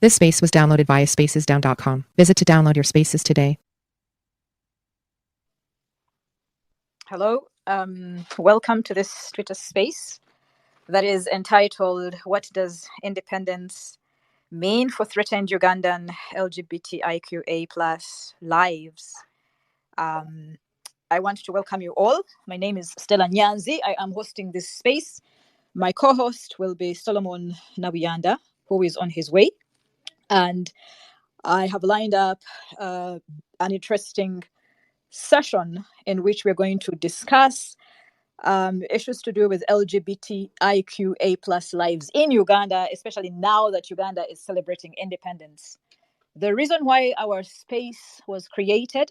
This space was downloaded via spacesdown.com. Visit to download your spaces today. Hello, welcome to this Twitter space that is entitled, What Does Independence Mean for Threatened Ugandan LGBTIQA plus Lives? I want to welcome you all. My name is Stella Nyanzi. I am hosting this space. My co-host will be Solomon Nabuyanda, who is on his way. And I have lined up an interesting session in which we're going to discuss issues to do with LGBTIQA plus lives in Uganda, especially now that Uganda is celebrating independence. The reason why our space was created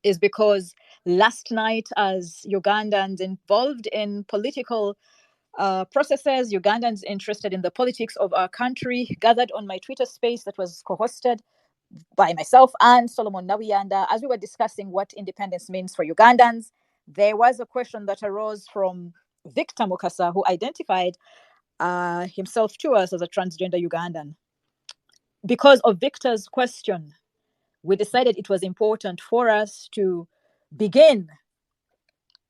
is because last night, as Ugandans involved in political processes, Ugandans interested in the politics of our country gathered on my Twitter space that was co-hosted by myself and Solomon Nabuyanda. As we were discussing what independence means for Ugandans, there was a question that arose from Victor Mukasa, who identified himself to us as a transgender Ugandan. Because of Victor's question, we decided it was important for us to begin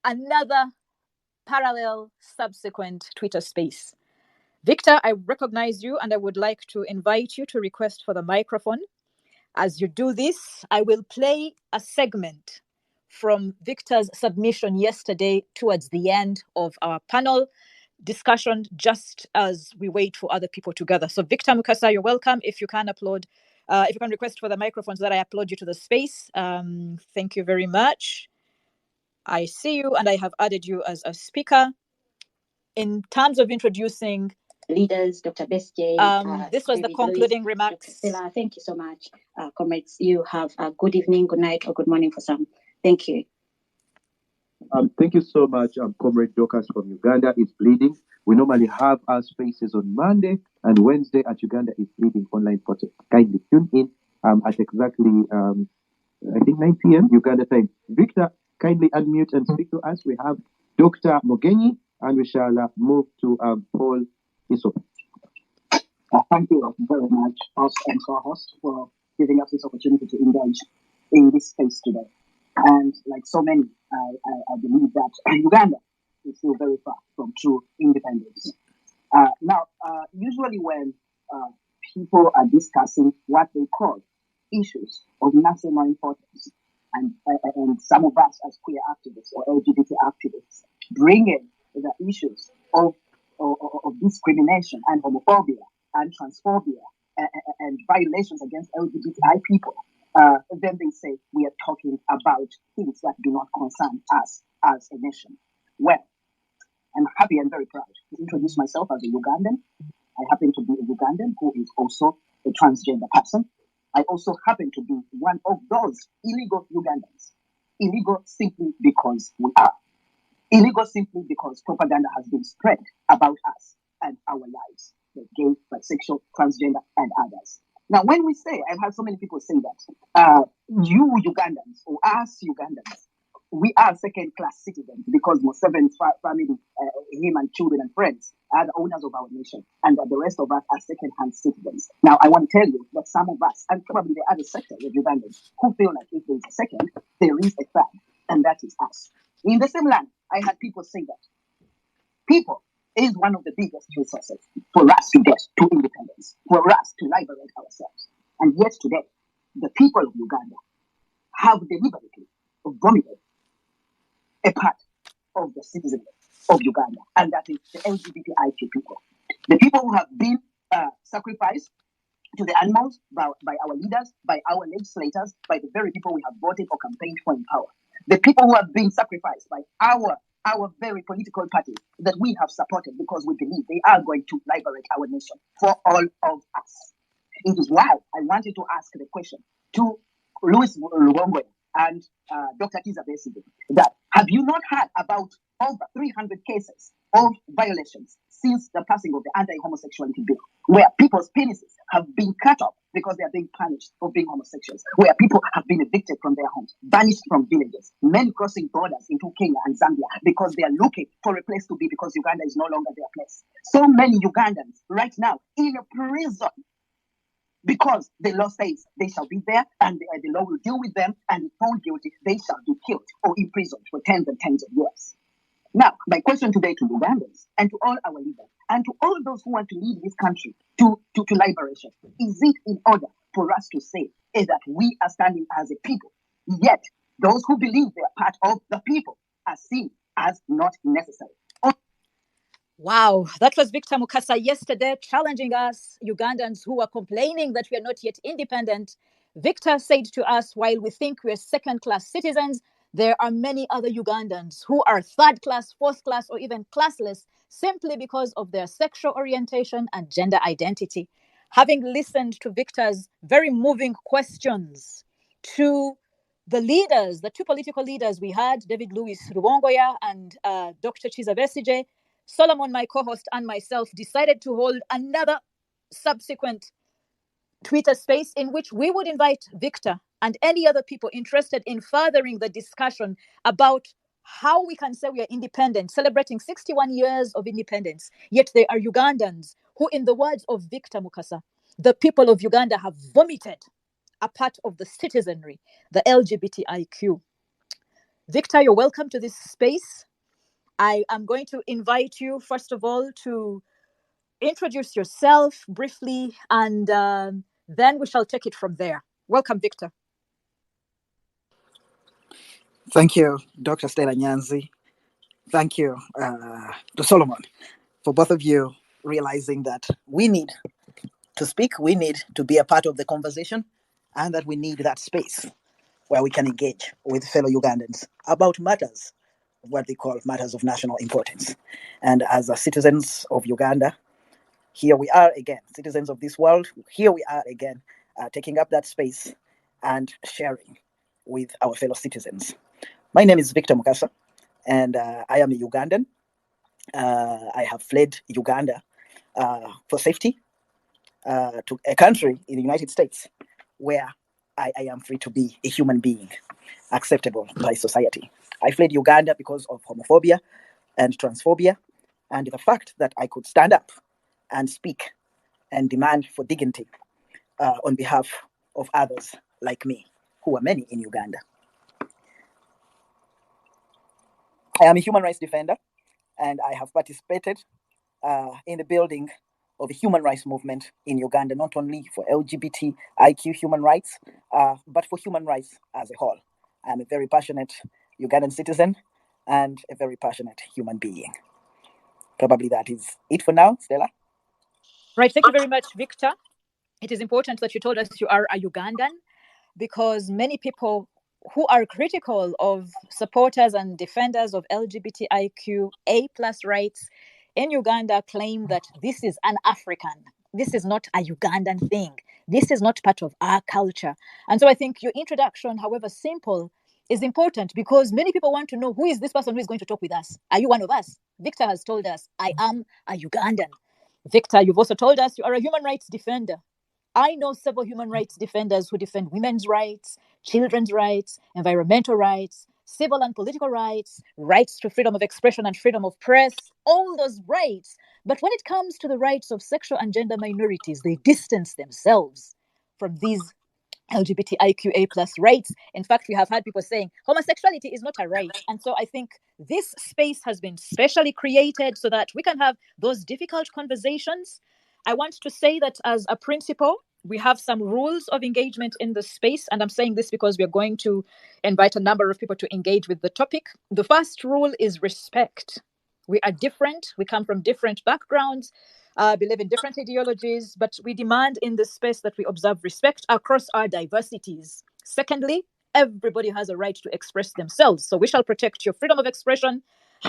another parallel subsequent Twitter space. Victor, I recognize you and I would like to invite you to request for the microphone. As you do this, I will play a segment from Victor's submission yesterday towards the end of our panel discussion, just as we wait for other people to gather. So Victor Mukasa, you're welcome. If you can request for the microphone so that I upload you to the space. Thank you very much. I see you and I have added you as a speaker. In terms of introducing leaders, Dr. Besjay. This was the concluding remarks. Dr. Stella, thank you so much. Comrades, you have a good evening, good night, or good morning for some. Thank you. Thank you so much, Comrade Dorcas from Uganda is Bleeding. We normally have our spaces on Monday and Wednesday at Uganda is Bleeding online portal. Kindly tune in at exactly, I think 9 p.m. Uganda time. Victor, kindly unmute and speak to us. We have Dr. Mogenyi, and we shall move to Paul Isop. Thank you very much, host and co-host, for giving us this opportunity to engage in this space today. And like so many, I believe that Uganda is still very far from true independence. Usually when people are discussing what they call issues of national importance, and some of us as queer activists or LGBT activists bring in the issues of discrimination and homophobia and transphobia and violations against LGBTI people, then they say we are talking about things that do not concern us as a nation. Well, I'm happy and very proud to introduce myself as a Ugandan. I happen to be a Ugandan who is also a transgender person. I also happen to be one of those illegal Ugandans. Illegal simply because we are. Illegal simply because propaganda has been spread about us and our lives, the gay, bisexual, transgender, and others. Now, when we say, I've had so many people say that, you Ugandans, or us Ugandans, we are second-class citizens because Museven's family, him and children and friends, are the owners of our nation, and that the rest of us are second-hand citizens. Now, I want to tell you that some of us, and probably the other sector of Ugandans, who feel like if there is a second, there is a third, and that is us. In the same land, I had people say that people is one of the biggest resources for us to get to independence, for us to liberate ourselves. And yet today, the people of Uganda have deliberately vomited a part of the citizenry of Uganda, and that is the LGBTIQ people. The people who have been sacrificed to the animals by our leaders, by our legislators, by the very people we have voted or campaigned for in power. The people who have been sacrificed by our very political parties that we have supported because we believe they are going to liberate our nation for all of us. It is why I wanted to ask the question to Louis Lugongo and Dr. Kiza Besigye that have you not heard about over 300 cases of violations since the passing of the anti-homosexuality bill, where people's penises have been cut off because they are being punished for being homosexuals, where people have been evicted from their homes, banished from villages, men crossing borders into Kenya and Zambia because they are looking for a place to be because Uganda is no longer their place. So many Ugandans right now in a prison because the law says they shall be there and the law will deal with them, and if found guilty, they shall be killed or imprisoned for tens and tens of years. Now, my question today to Ugandans and to all our leaders and to all those who want to lead this country to liberation, is it in order for us to say that we are standing as a people, yet those who believe they are part of the people are seen as not necessary? Wow, that was Victor Mukasa yesterday challenging us, Ugandans who are complaining that we are not yet independent. Victor said to us, while we think we are second-class citizens, there are many other Ugandans who are third class, fourth class, or even classless simply because of their sexual orientation and gender identity. Having listened to Victor's very moving questions to the leaders, the two political leaders we had, David Louis Rubongoya and Dr. Chiza Besigye, Solomon, my co-host, and myself decided to hold another subsequent Twitter space in which we would invite Victor and any other people interested in furthering the discussion about how we can say we are independent, celebrating 61 years of independence. Yet there are Ugandans who, in the words of Victor Mukasa, the people of Uganda have vomited a part of the citizenry, the LGBTIQ. Victor, you're welcome to this space. I am going to invite you, first of all, to introduce yourself briefly, and then we shall take it from there. Welcome, Victor. Thank you, Dr. Stella Nyanzi. Thank you to Solomon, for both of you realizing that we need to speak, we need to be a part of the conversation, and that we need that space where we can engage with fellow Ugandans about matters, what they call matters of national importance. And as citizens of Uganda, here we are again, citizens of this world, here we are again, taking up that space and sharing with our fellow citizens. My name is Victor Mukasa, and I am a Ugandan. I have fled Uganda for safety to a country in the United States where I am free to be a human being, acceptable by society. I fled Uganda because of homophobia and transphobia, and the fact that I could stand up and speak and demand for dignity on behalf of others like me, who are many in Uganda. I am a human rights defender, and I have participated in the building of the human rights movement in Uganda, not only for LGBTIQ human rights, but for human rights as a whole. I'm a very passionate Ugandan citizen and a very passionate human being. Probably that is it for now, Stella. Right, thank you very much, Victor. It is important that you told us you are a Ugandan, because many people who are critical of supporters and defenders of LGBTIQA+ rights in Uganda claim that this is an African. This is not a Ugandan thing. This is not part of our culture. And so I think your introduction, however simple, is important, because many people want to know, who is this person who is going to talk with us? Are you one of us? Victor has told us, I am a Ugandan. Victor, you've also told us you are a human rights defender. I know several human rights defenders who defend women's rights, children's rights, environmental rights, civil and political rights, rights to freedom of expression and freedom of press, all those rights. But when it comes to the rights of sexual and gender minorities, they distance themselves from these LGBTIQA+ rights. In fact, we have had people saying homosexuality is not a right. And so I think this space has been specially created so that we can have those difficult conversations. I want to say that as a principle, we have some rules of engagement in the space. And I'm saying this because we're going to invite a number of people to engage with the topic. The first rule is respect. We are different. We come from different backgrounds, believe in different ideologies, but we demand in this space that we observe respect across our diversities. Secondly, everybody has a right to express themselves. So we shall protect your freedom of expression.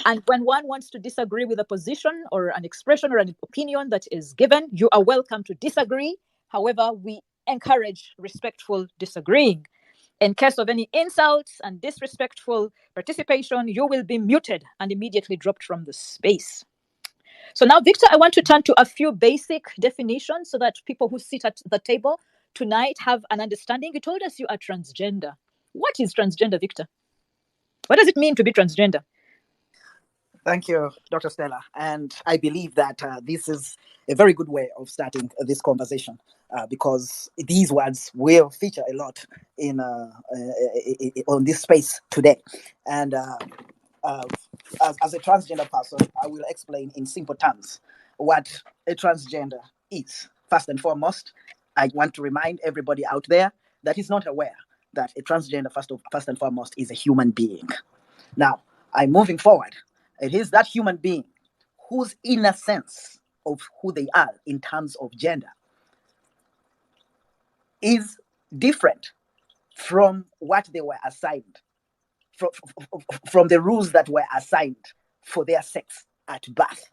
And when one wants to disagree with a position or an expression or an opinion that is given, you are welcome to disagree. However, we encourage respectful disagreeing. In case of any insults and disrespectful participation, you will be muted and immediately dropped from the space. So now, Victor, I want to turn to a few basic definitions so that people who sit at the table tonight have an understanding. You told us you are transgender. What is transgender, Victor? What does it mean to be transgender? Thank you, Dr. Stella. And I believe that this is a very good way of starting this conversation because these words will feature a lot in on this space today. And uh, as a transgender person, I will explain in simple terms what a transgender is. First and foremost, I want to remind everybody out there that is not aware that a transgender, first and foremost, is a human being. Now, I'm moving forward. It is that human being whose inner sense of who they are in terms of gender is different from what they were assigned, from the rules that were assigned for their sex at birth.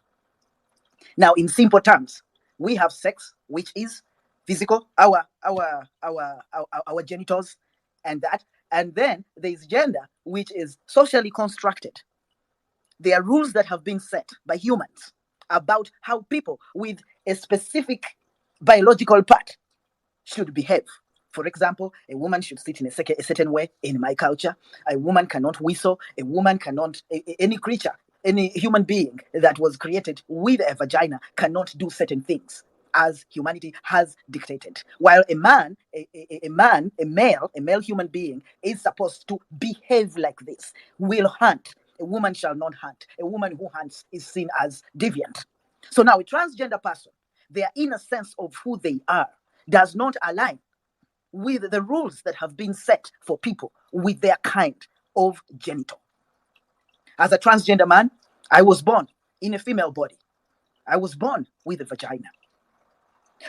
Now, in simple terms, we have sex, which is physical, our genitals, and that, and then there is gender, which is socially constructed. There are rules that have been set by humans about how people with a specific biological part should behave. For example, a woman should sit in a certain way in my culture. A woman cannot whistle. A woman cannot, any creature, any human being that was created with a vagina cannot do certain things as humanity has dictated. While a man, a male human being is supposed to behave like this, will hunt. A woman shall not hunt. A woman who hunts is seen as deviant. So now a transgender person, their inner sense of who they are does not align with the rules that have been set for people with their kind of genital. As a transgender man, I was born in a female body. I was born with a vagina.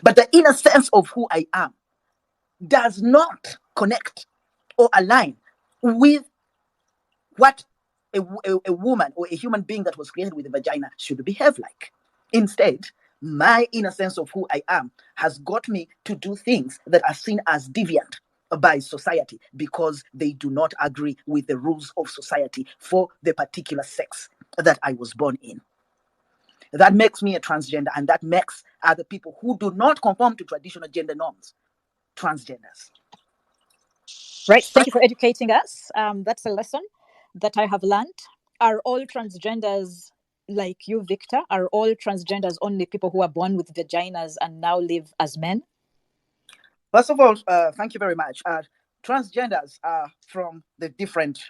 But the inner sense of who I am does not connect or align with what a woman or a human being that was created with a vagina should behave like. Instead, my inner sense of who I am has got me to do things that are seen as deviant by society because they do not agree with the rules of society for the particular sex that I was born in. That makes me a transgender, and that makes other people who do not conform to traditional gender norms transgenders. Right. Thank you for educating us. That's a lesson that I have learned. Are all transgenders like you, Victor? Are all transgenders only people who are born with vaginas and now live as men? First of all, thank you very much. Transgenders are from the different,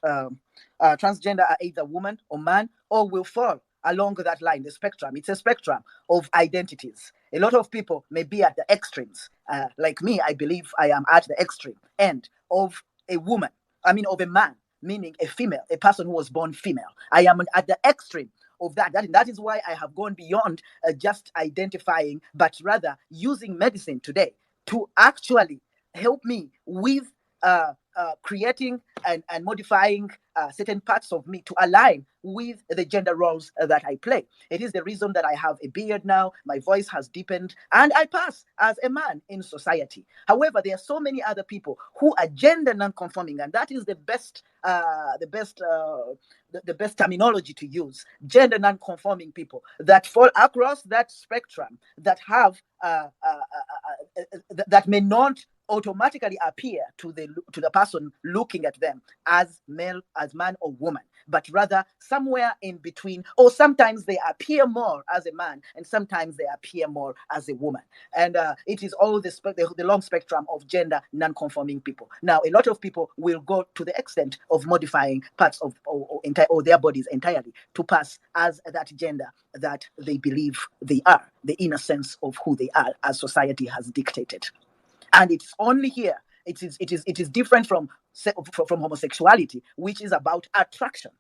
transgender are either woman or man or will fall along that line, the spectrum. It's a spectrum of identities. A lot of people may be at the extremes. Like me, I believe I am at the extreme end of a woman, of a man, meaning a female, a person who was born female. I am at the extreme of that. That is why I have gone beyond just identifying, but rather using medicine today to actually help me with creating and modifying certain parts of me to align with the gender roles that I play. It is the reason that I have a beard now, my voice has deepened, and I pass as a man in society. However, there are so many other people who are gender non-conforming, and that is the best terminology to use. Gender non-conforming people that fall across that spectrum, that have that may not automatically appear to the person looking at them as male, as man or woman, but rather somewhere in between, or sometimes they appear more as a man and sometimes they appear more as a woman. And it is all the long spectrum of gender non-conforming people. Now, a lot of people will go to the extent of modifying parts of or their bodies entirely to pass as that gender that they believe they are, the inner sense of who they are as society has dictated. And it's only here. It is different from homosexuality, which is about attraction.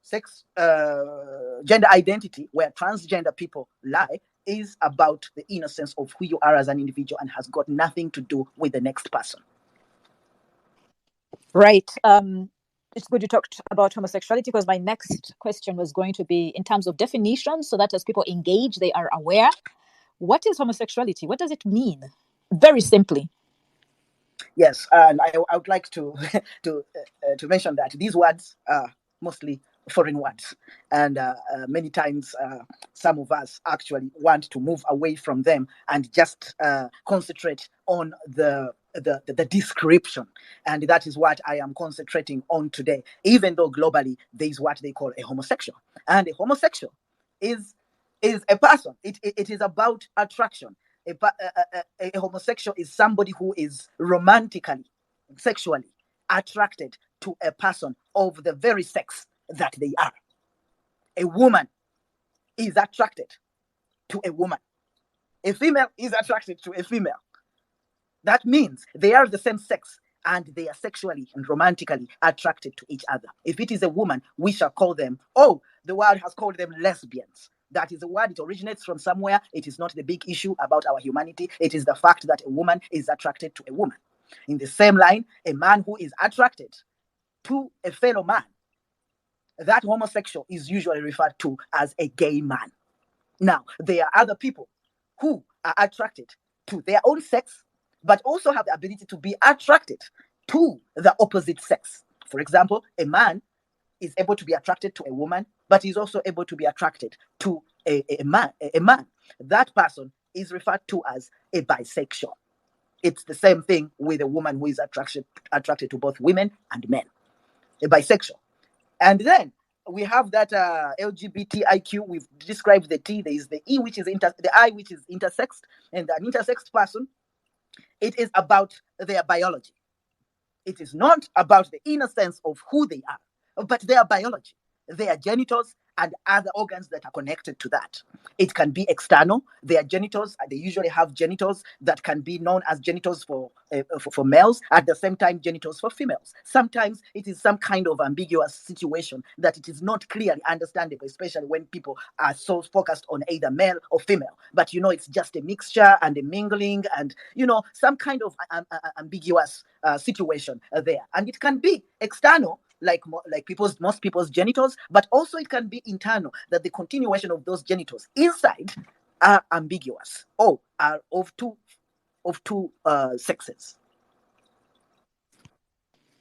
Sex, gender identity, where transgender people lie, is about the innocence of who you are as an individual and has got nothing to do with the next person. Right. It's good you talked about homosexuality because my next question was going to be in terms of definition, so that as people engage, they are aware. What is homosexuality? What does it mean? Very simply. Yes, and I would like to to mention that these words are mostly foreign words. And many times, some of us actually want to move away from them and just concentrate on the description. And that is what I am concentrating on today, even though globally there is what they call a homosexual. And a homosexual is a person. It is about attraction. A homosexual is somebody who is romantically, sexually attracted to a person of the very sex that they are. A woman is attracted to a woman. A female is attracted to a female. That means they are the same sex and they are sexually and romantically attracted to each other. If it is a woman, we shall call them, the world has called them lesbians. That is a word, it originates from somewhere. It is not the big issue about our humanity. It is the fact that a woman is attracted to a woman. In the same line, a man who is attracted to a fellow man, that homosexual is usually referred to as a gay man. Now, there are other people who are attracted to their own sex, but also have the ability to be attracted to the opposite sex. For example, a man is able to be attracted to a woman, but he's also able to be attracted to a man. That person is referred to as a bisexual. It's the same thing with a woman who is attracted to both women and men, a bisexual. And then we have that LGBTIQ. We've described the T. There is the E, which is the I, which is intersexed, and an intersexed person. It is about their biology. It is not about the inner sense of who they are, but their biology, their genitals, and other organs that are connected to that. It can be external. Their genitals, they usually have genitals that can be known as genitals for males, at the same time genitals for females. Sometimes it is some kind of ambiguous situation that it is not clearly understandable, especially when people are so focused on either male or female. But it's just a mixture and a mingling and some kind of ambiguous situation there. And it can be external, like most people's genitals, but also it can be internal, that the continuation of those genitals inside are ambiguous or are of two sexes.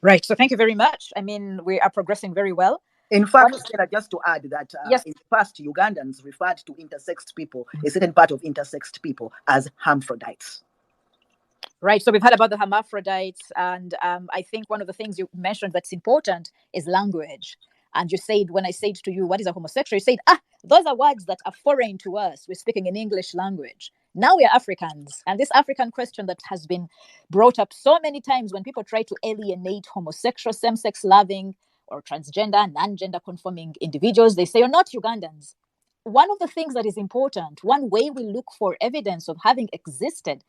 Right. So thank you very much. I mean, we are progressing very well. In fact, Stella, just to add that yes. In the past, Ugandans referred to intersexed people, a certain part of intersexed people, as hermaphrodites. Right. So we've heard about the hermaphrodites. And I think one of the things you mentioned that's important is language. And you said, when I said to you, what is a homosexual? You said, those are words that are foreign to us. We're speaking in English language. Now we are Africans. And this African question that has been brought up so many times when people try to alienate homosexual, same-sex loving, or transgender, non-gender conforming individuals, they say, you're not Ugandans. One of the things that is important, one way we look for evidence of having existed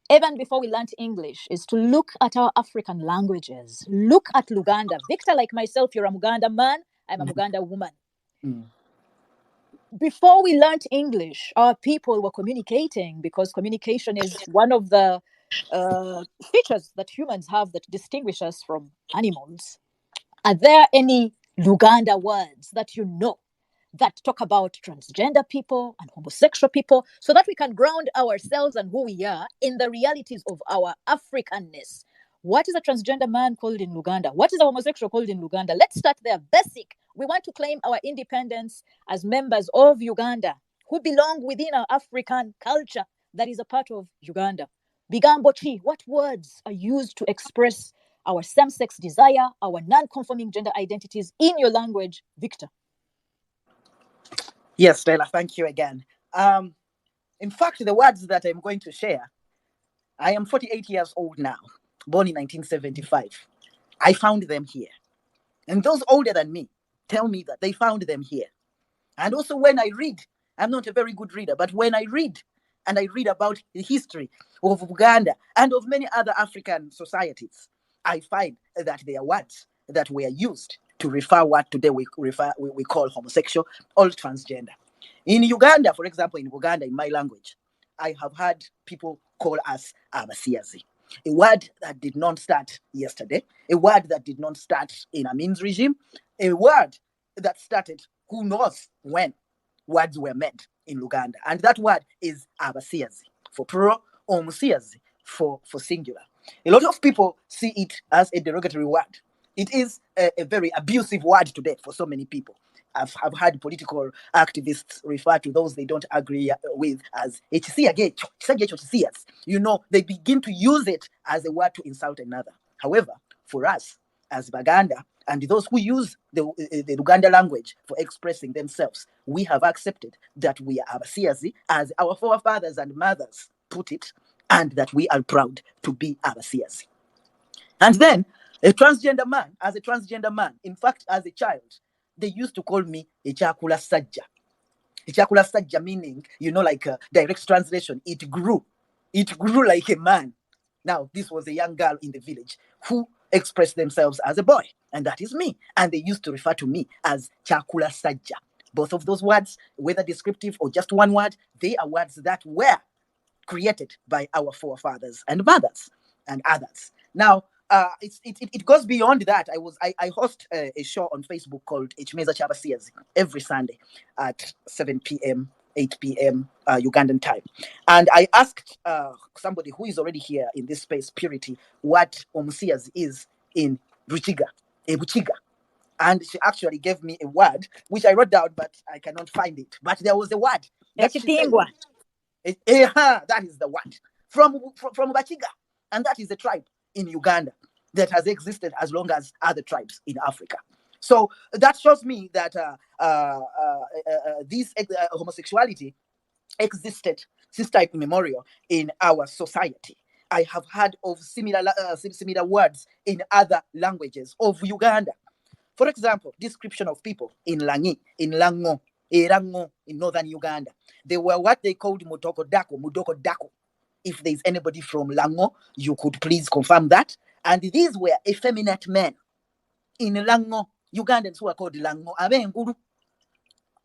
even before we learned English, is to look at our African languages. Look at Luganda. Victor, like myself, you're a Muganda man. I'm a Muganda woman. Mm. Before we learned English, our people were communicating, because communication is one of the features that humans have that distinguish us from animals. Are there any Luganda words that you know that talk about transgender people and homosexual people, so that we can ground ourselves and who we are in the realities of our Africanness? What is a transgender man called in Luganda? What is a homosexual called in Luganda? Let's start there. Basic. We want to claim our independence as members of Uganda, who belong within our African culture that is a part of Uganda. Bigambo chi, what words are used to express our same-sex desire, our non-conforming gender identities in your language, Victor? Yes, Stella, thank you again. In fact, the words that I'm going to share, I am 48 years old now, born in 1975. I found them here. And those older than me tell me that they found them here. And also when I read, I'm not a very good reader, but when I read, and I read about the history of Uganda and of many other African societies, I find that they are words that were used to refer what today we call homosexual or transgender. In Uganda, for example, in my language, I have heard people call us abasiyazi, a word that did not start yesterday, a word that did not start in Amin's regime, a word that started who knows when words were made in Uganda. And that word is abasiyazi for plural, or musiyazi for singular. A lot of people see it as a derogatory word. It is a very abusive word today for so many people. I've had political activists refer to those they don't agree with as HCS. You know, they begin to use it as a word to insult another. However, for us as Baganda and those who use the Uganda language for expressing themselves, we have accepted that we are Abasiazi, as our forefathers and mothers put it, and that we are proud to be Abasiazi. And then a transgender man, in fact, as a child, they used to call me a Chakula Sajja. A Chakula Sajja meaning, you know, like a direct translation, it grew like a man. Now, this was a young girl in the village who expressed themselves as a boy, and that is me. And they used to refer to me as Chakula Sajja. Both of those words, whether descriptive or just one word, they are words that were created by our forefathers and mothers and others. Now, it goes beyond that. I host a show on Facebook called Echimeza Chabasias every Sunday at 7 p.m., 8 p.m. Ugandan time. And I asked somebody who is already here in this space, Purity, what Omusias is in Ruchiga, Ebuchiga. And she actually gave me a word, which I wrote down, but I cannot find it. But there was a word that she said. That is the word from Bachiga. And that is a tribe in Uganda that has existed as long as other tribes in Africa. So that shows me that this homosexuality existed since time immemorial in our society. I have heard of similar words in other languages of Uganda. For example, description of people in Langi, in Lango, Erango, in northern Uganda. They were what they called Mudoko Dako. If there's anybody from Lango, you could please confirm that. And these were effeminate men in Lango. Ugandans who are called Lango, Abenguru,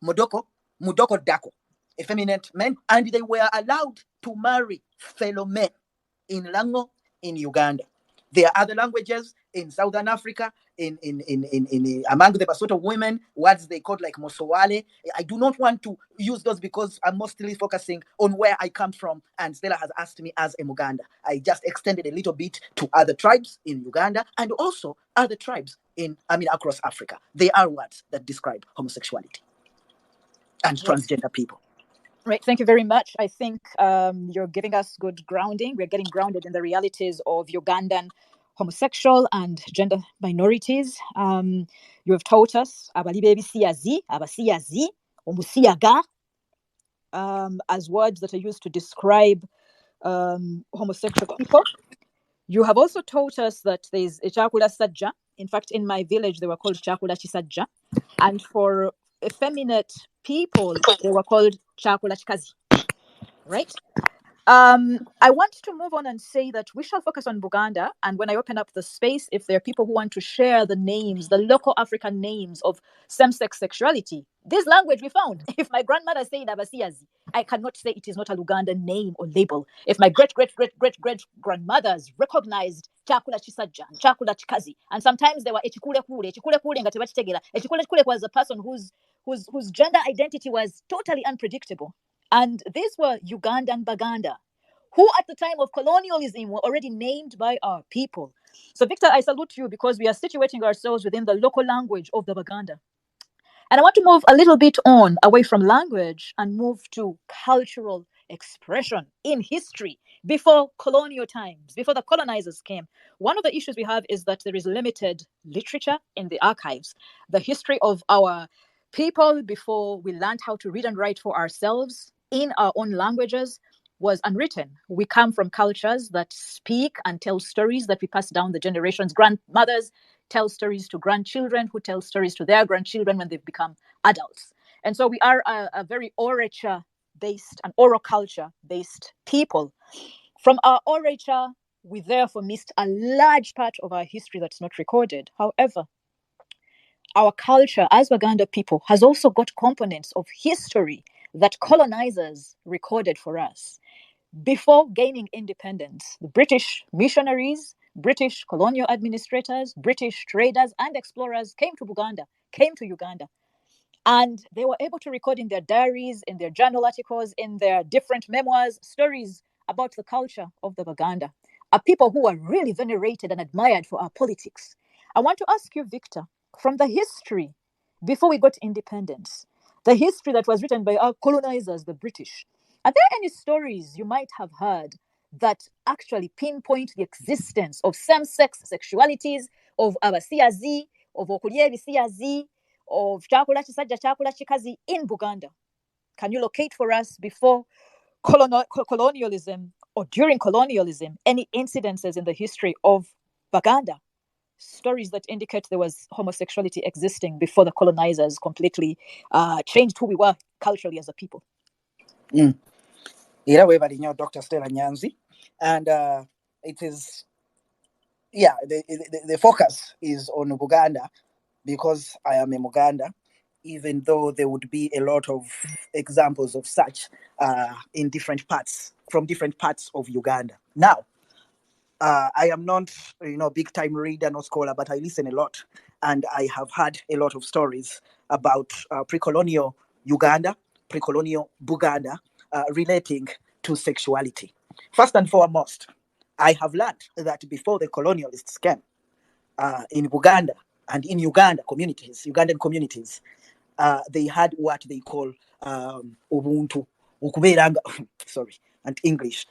Mudoko Dako, effeminate men, and they were allowed to marry fellow men in Lango, in Uganda. There are other languages in Southern Africa, in among the Basotho women, words they called like Mosowale. I do not want to use those because I'm mostly focusing on where I come from, and Stella has asked me as a Muganda. I just extended a little bit to other tribes in Uganda and also other tribes across Africa. They are words that describe homosexuality and transgender people. Right, thank you very much. I think you're giving us good grounding. We're getting grounded in the realities of Ugandan homosexual and gender minorities. You have taught us abasiyazi, omusiyaga, as words that are used to describe homosexual people. You have also taught us that there's a Chakula Sajja. In fact, in my village, they were called Chakula Chisajja. And for effeminate people, they were called Chakula Chikazi. Right? I want to move on and say that we shall focus on Buganda. And when I open up the space, if there are people who want to share the names, the local African names of same-sex sexuality, this language we found. If my grandmother said Abasiyazi, I cannot say it is not a Lugandan name or label. If my great-great-great-great-great-grandmothers recognized Chakula Chisajja and Chakula Chikazi, and sometimes they were Echikule nga tebakitegera. Echikule was a person whose gender identity was totally unpredictable. And these were Ugandan Baganda, who at the time of colonialism were already named by our people. So, Victor, I salute you because we are situating ourselves within the local language of the Baganda. And I want to move a little bit on away from language and move to cultural expression in history before colonial times, before the colonizers came. One of the issues we have is that there is limited literature in the archives. The history of our people before we learned how to read and write for ourselves in our own languages was unwritten. We come from cultures that speak and tell stories that we pass down the generations. Grandmothers tell stories to grandchildren who tell stories to their grandchildren when they've become adults. And so we are a very orature-based, an oral culture-based people. From our orature, we therefore missed a large part of our history that's not recorded. However, our culture as Baganda people has also got components of history that colonizers recorded for us. Before gaining independence, the British missionaries, British colonial administrators, British traders and explorers came to Uganda. And they were able to record in their diaries, in their journal articles, in their different memoirs, stories about the culture of the Baganda. A people who are really venerated and admired for our politics. I want to ask you, Victor, from the history before we got independence, the history that was written by our colonizers, the British, are there any stories you might have heard that actually pinpoint the existence of same-sex sexualities, of abasiyazi, of okulya ebisiyazi, of chakula chisajja chakula chikazi in Buganda? Can you locate for us before colonialism or during colonialism any incidences in the history of Buganda? Stories that indicate there was homosexuality existing before the colonizers completely changed who we were culturally as a people. Era webali nnyo Dr. Stella Nyanzi, and it is, yeah, the focus is on Buganda because I am a Muganda, even though there would be a lot of examples of such in different parts, from different parts of Uganda. Now, I am not, big time reader, no scholar, but I listen a lot, and I have heard a lot of stories about pre-colonial Uganda, pre-colonial Buganda, relating to sexuality. First and foremost, I have learned that before the colonialists came in Buganda and in Ugandan communities, they had what they call Ubuntu, ukuberanga, sorry, and English.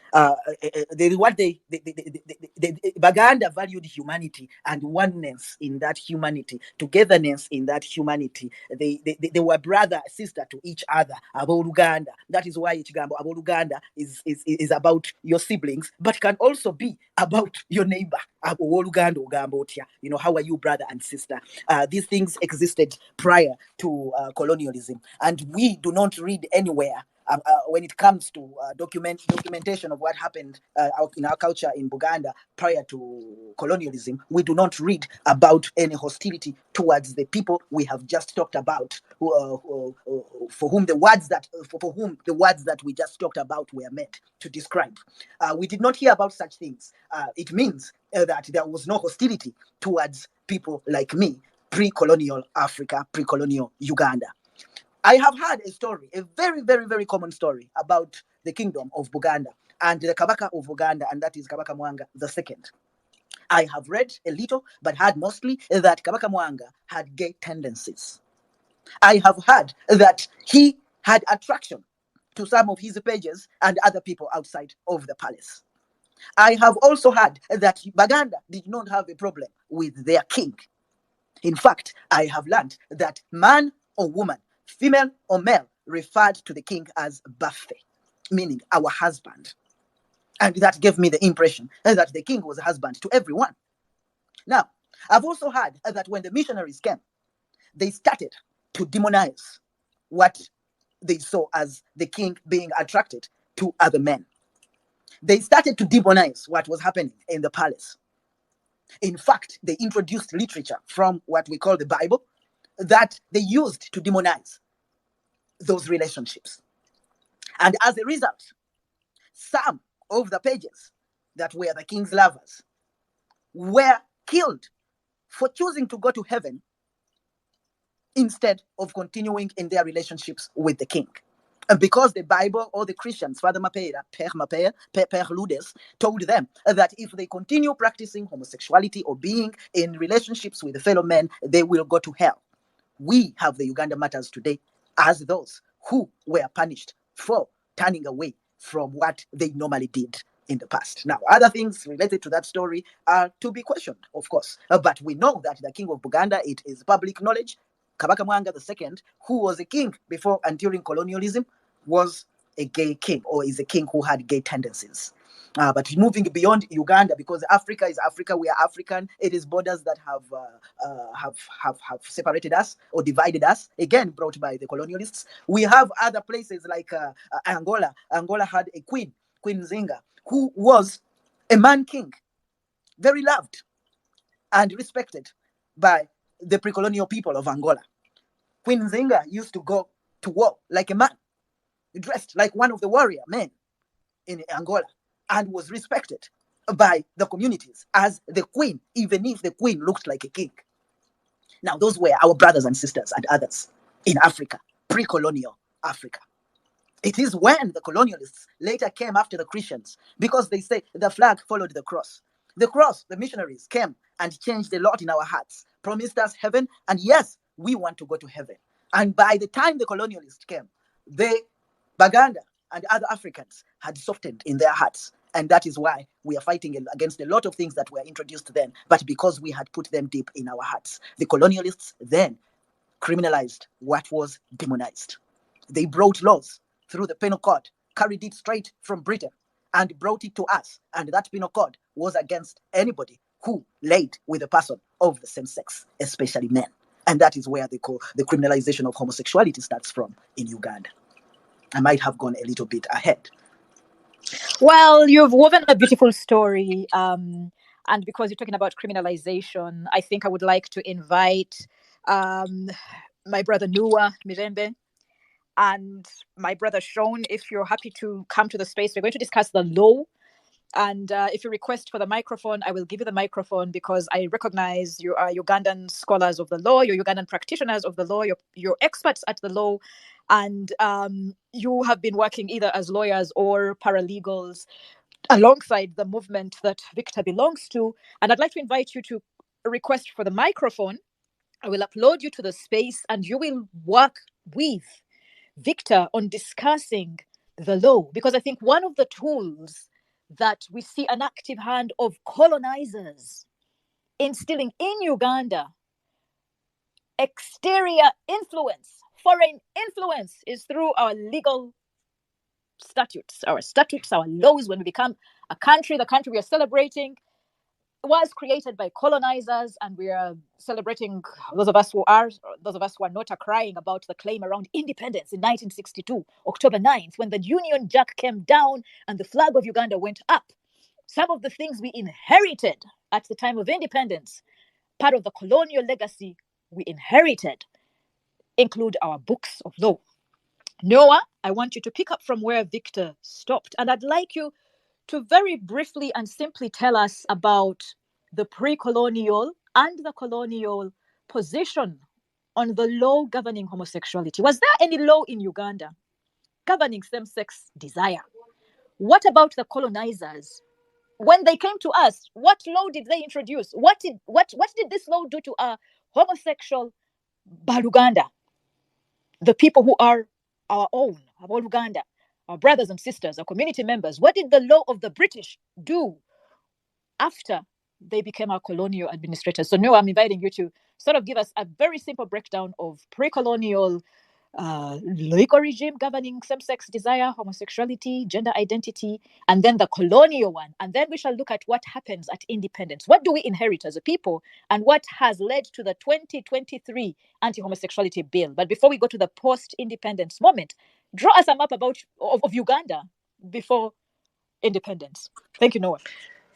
Baganda valued humanity and oneness in that humanity, togetherness in that humanity. They were brother, sister to each other. Aboluganda. That is why Ichigambo Aboluganda is about your siblings, but can also be about your neighbor. Aboluganda Ugambotia. How are you, brother and sister? These things existed prior to colonialism, and we do not read anywhere when it comes to documentation of what happened in our culture in Buganda prior to colonialism. We do not read about any hostility towards the people we have just talked about, for whom the words that we just talked about were meant to describe. We did not hear about such things. It means that there was no hostility towards people like me, pre-colonial Africa, pre-colonial Uganda. I have heard a story, a very, very, very common story about the kingdom of Buganda and the Kabaka of Buganda, and that is Kabaka Mwanga II. I have read a little, but heard mostly that Kabaka Mwanga had gay tendencies. I have heard that he had attraction to some of his pages and other people outside of the palace. I have also heard that Baganda did not have a problem with their king. In fact, I have learned that man or woman, female or male, referred to the king as Baffe, meaning our husband. And that gave me the impression that the king was a husband to everyone. Now, I've also heard that when the missionaries came, they started to demonize what they saw as the king being attracted to other men. They started to demonize what was happening in the palace. In fact, they introduced literature from what we call the Bible that they used to demonize those relationships. And as a result, some of the pages that were the king's lovers were killed for choosing to go to heaven instead of continuing in their relationships with the king. And because the Bible or the Christians, Father Mapera, Père Ludes, told them that if they continue practicing homosexuality or being in relationships with fellow men, they will go to hell. We have the Uganda Matters today as those who were punished for turning away from what they normally did in the past. Now, other things related to that story are to be questioned, of course. But we know that the king of Buganda, it is public knowledge, Kabaka Mwanga II, who was a king before and during colonialism, was a gay king, or is a king who had gay tendencies. But moving beyond Uganda, because Africa is Africa, we are African. It is borders that have separated us or divided us, again brought by the colonialists. We have other places like Angola. Angola had a queen, Queen Zinga, who was a man king, very loved and respected by the pre-colonial people of Angola. Queen Zinga used to go to war like a man, dressed like one of the warrior men in Angola, and was respected by the communities as the queen, even if the queen looked like a king. Now, those were our brothers and sisters and others in Africa, pre-colonial Africa. It is when the colonialists later came after the Christians, because they say the flag followed the cross. The cross, the missionaries came and changed a lot in our hearts, promised us heaven, and yes, we want to go to heaven. And by the time the colonialists came, they, Baganda and other Africans, had softened in their hearts. And that is why we are fighting against a lot of things that were introduced then, but because we had put them deep in our hearts. The colonialists then criminalized what was demonized. They brought laws through the penal code, carried it straight from Britain, and brought it to us. And that penal code was against anybody who laid with a person of the same sex, especially men. And that is where the criminalization of homosexuality starts from in Uganda. I might have gone a little bit ahead. Well, you've woven a beautiful story. And because you're talking about criminalization, I think I would like to invite my brother Noah Mirembe and my brother Sean, if you're happy to come to the space. We're going to discuss the law. And if you request for the microphone, I will give you the microphone, because I recognize you are Ugandan scholars of the law, you're Ugandan practitioners of the law, you're experts at the law, and you have been working either as lawyers or paralegals alongside the movement that Victor belongs to. And I'd like to invite you to request for the microphone. I will upload you to the space, and you will work with Victor on discussing the law, because I think one of the tools that we see an active hand of colonizers instilling in Uganda, exterior influence, foreign influence, is through our legal statutes, our laws. When we become a country, the country we are celebrating was created by colonizers, and we are celebrating, those of us who are not, are crying about the claim around independence in 1962, October 9th, when the Union Jack came down and the flag of Uganda went up. Some of the things we inherited at the time of independence, part of the colonial legacy we inherited, include our books of law. Noah, I want you to pick up from where Victor stopped, and I'd like you to very briefly and simply tell us about the pre-colonial and the colonial position on the law governing homosexuality. Was there any law in Uganda governing same-sex desire? What about the colonizers? When they came to us, what law did they introduce? What did this law do to our homosexual Baluganda, the people who are our own, our Uganda, our brothers and sisters, our community members? What did the law of the British do after they became our colonial administrators? So, Noah, I'm inviting you to sort of give us a very simple breakdown of pre-colonial legal regime governing same-sex desire, homosexuality, gender identity, and then the colonial one. And then we shall look at what happens at independence. What do we inherit as a people, and what has led to the 2023 anti-homosexuality bill? But before we go to the post-independence moment, draw us a map of Uganda before independence. Thank you, Noah.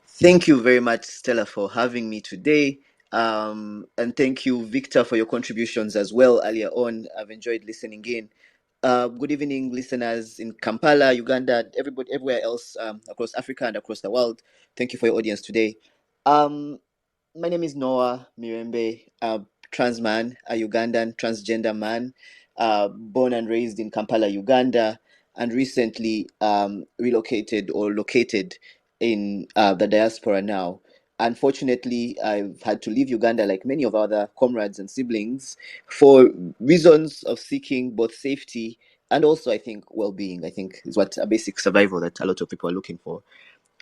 Thank you very much, Stella, for having me today. And thank you, Victor, for your contributions as well earlier on. I've enjoyed listening in. Good evening, listeners in Kampala, Uganda, everybody, everywhere else across Africa and across the world. Thank you for your audience today. My name is Noah Mirembe, a trans man, a Ugandan transgender man, born and raised in Kampala, Uganda, and recently relocated or located in the diaspora now. Unfortunately, I've had to leave Uganda, like many of our other comrades and siblings, for reasons of seeking both safety and also, I think, well-being. I think is what a basic survival that a lot of people are looking for.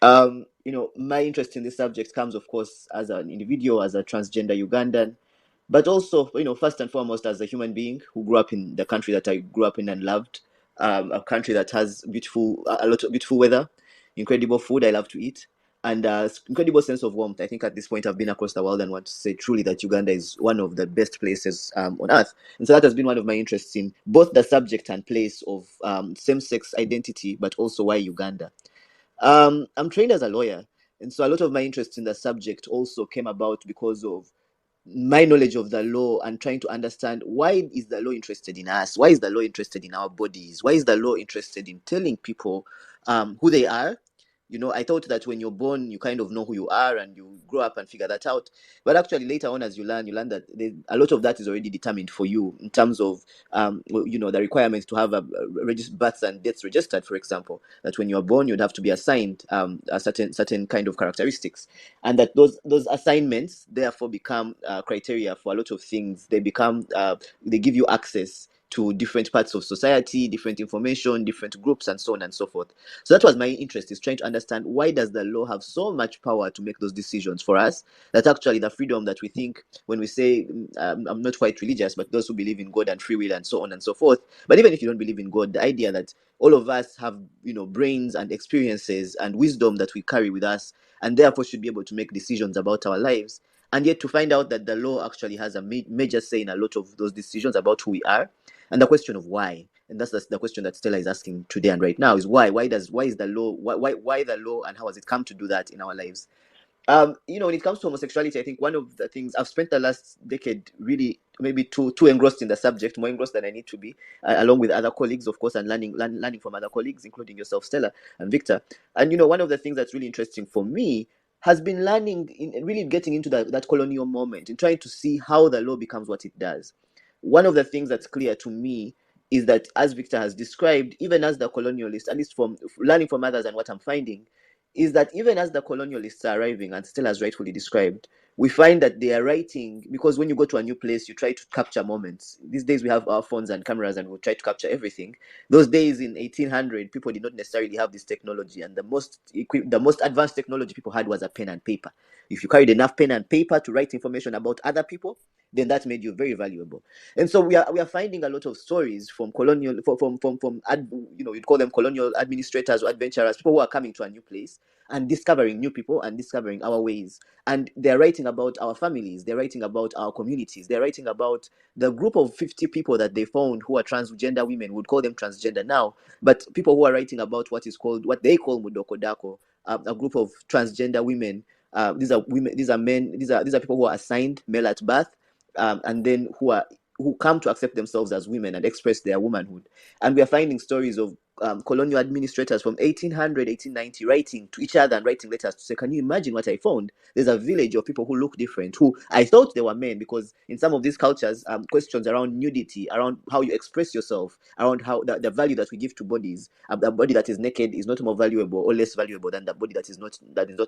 My interest in this subject comes, of course, as an individual, as a transgender Ugandan, but also, first and foremost, as a human being who grew up in the country that I grew up in and loved, a country that has a lot of beautiful weather, incredible food I love to eat, and incredible sense of warmth. I think at this point I've been across the world and want to say truly that Uganda is one of the best places on earth. And so that has been one of my interests in both the subject and place of same-sex identity, but also why Uganda. I'm trained as a lawyer, and so a lot of my interest in the subject also came about because of my knowledge of the law and trying to understand, why is the law interested in us? Why is the law interested in our bodies? Why is the law interested in telling people who they are? I thought that when you're born, you kind of know who you are and you grow up and figure that out. But actually, later on, as you learn that a lot of that is already determined for you in terms of the requirements to have births and deaths registered. For example, that when you are born, you'd have to be assigned a certain kind of characteristics, and that those assignments therefore become criteria for a lot of things. They give you access to different parts of society, different information, different groups, and so on and so forth. So that was my interest, is trying to understand, why does the law have so much power to make those decisions for us, that actually the freedom that we think when we say, I'm not quite religious, but those who believe in God and free will and so on and so forth. But even if you don't believe in God, the idea that all of us have brains and experiences and wisdom that we carry with us, and therefore should be able to make decisions about our lives. And yet to find out that the law actually has a major say in a lot of those decisions about who we are. And the question of why, and that's the question that Stella is asking today and right now, is why is the law, why the law, and how has it come to do that in our lives? When it comes to homosexuality, I think one of the things I've spent the last decade really maybe too engrossed in the subject, more engrossed than I need to be, along with other colleagues, of course, and learning from other colleagues, including yourself, Stella and Victor. And one of the things that's really interesting for me has been learning, really getting into that colonial moment, and trying to see how the law becomes what it does. One of the things that's clear to me is that, as Victor has described, even as the colonialist, at least from learning from others and what I'm finding, is that even as the colonialists are arriving, and Stella has rightfully described, we find that they are writing, because when you go to a new place, you try to capture moments. These days we have our phones and cameras, and we'll try to capture everything. Those days in 1800, people did not necessarily have this technology, and the most advanced technology people had was a pen and paper. If you carried enough pen and paper to write information about other people, then that made you very valuable. And so we are finding a lot of stories from you'd call them colonial administrators or adventurers, people who are coming to a new place and discovering new people and discovering our ways. And they're writing about our families, they're writing about our communities, they're writing about the group of 50 people that they found who are transgender women. Would call them transgender now, but people who are writing about what they call mudokodako, a group of transgender women. These are women, these are men, these are people who are assigned male at birth, and then who come to accept themselves as women and express their womanhood. And we are finding stories of colonial administrators from 1800, 1890 writing to each other and writing letters to say, can you imagine what I found? There's a village of people who look different, who I thought they were men, because in some of these cultures, questions around nudity, around how you express yourself, around how the value that we give to bodies, a body that is naked is not more valuable or less valuable than the body that is not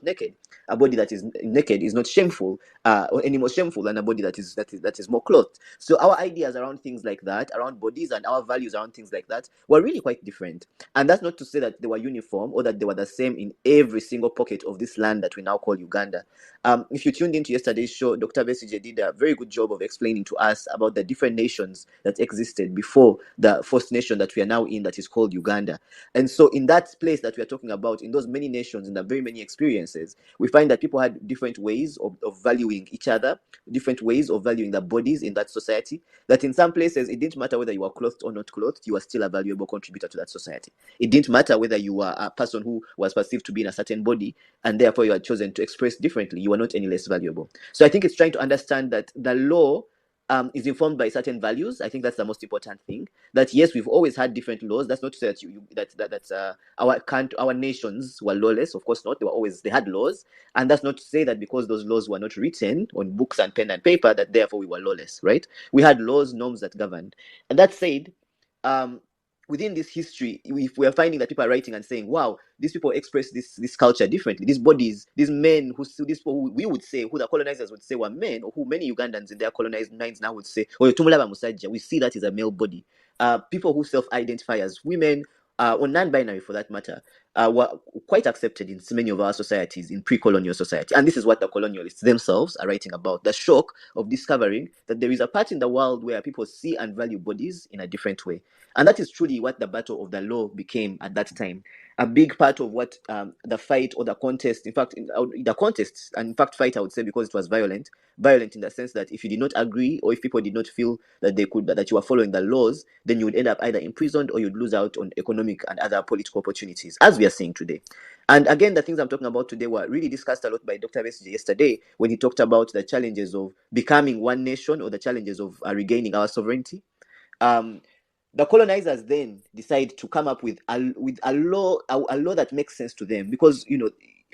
naked. A body that is naked is not shameful, or any more shameful than a body that is more clothed. So our ideas around things like that, around bodies, and our values around things like that were really quite different. And that's not to say that they were uniform or that they were the same in every single pocket of this land that we now call Uganda. If you tuned into yesterday's show, Dr. Besige did a very good job of explaining to us about the different nations that existed before the first nation that we are now in, that is called Uganda. And so in that place that we are talking about, in those many nations, in the very many experiences, we find that people had different ways of valuing each other, different ways of valuing their bodies in that society, that in some places it didn't matter whether you were clothed or not clothed, you were still a valuable contributor to that society. It didn't matter whether you were a person who was perceived to be in a certain body and therefore you had chosen to express differently, you were not any less valuable. So I think it's trying to understand that the law is informed by certain values. I think that's the most important thing. That yes, we've always had different laws. That's not to say that our nations were lawless. Of course not. They had laws, and that's not to say that because those laws were not written on books and pen and paper that therefore we were lawless, right? We had laws, norms that governed. And that said, within this history, if we are finding that people are writing and saying, wow, these people express this culture differently, these bodies, these men these people who we would say, who the colonizers would say were men, or who many Ugandans in their colonized minds now would say, oh, Tumulaba Musajja, we see that is a male body. People who self-identify as women, or non-binary for that matter, were quite accepted in many of our societies, in pre-colonial society. And this is what the colonialists themselves are writing about, the shock of discovering that there is a part in the world where people see and value bodies in a different way. And that is truly what the battle of the law became at that time. A big part of what the fight or the contest, in fact, the contests, and in fact fight, I would say, because it was violent in the sense that if you did not agree, or if people did not feel that that you were following the laws, then you would end up either imprisoned or you'd lose out on economic and other political opportunities, as we are seeing today. And again, the things I'm talking about today were really discussed a lot by Dr. Besige yesterday when he talked about the challenges of becoming one nation, or the challenges of regaining our sovereignty. The colonizers then decide to come up with a law that makes sense to them, because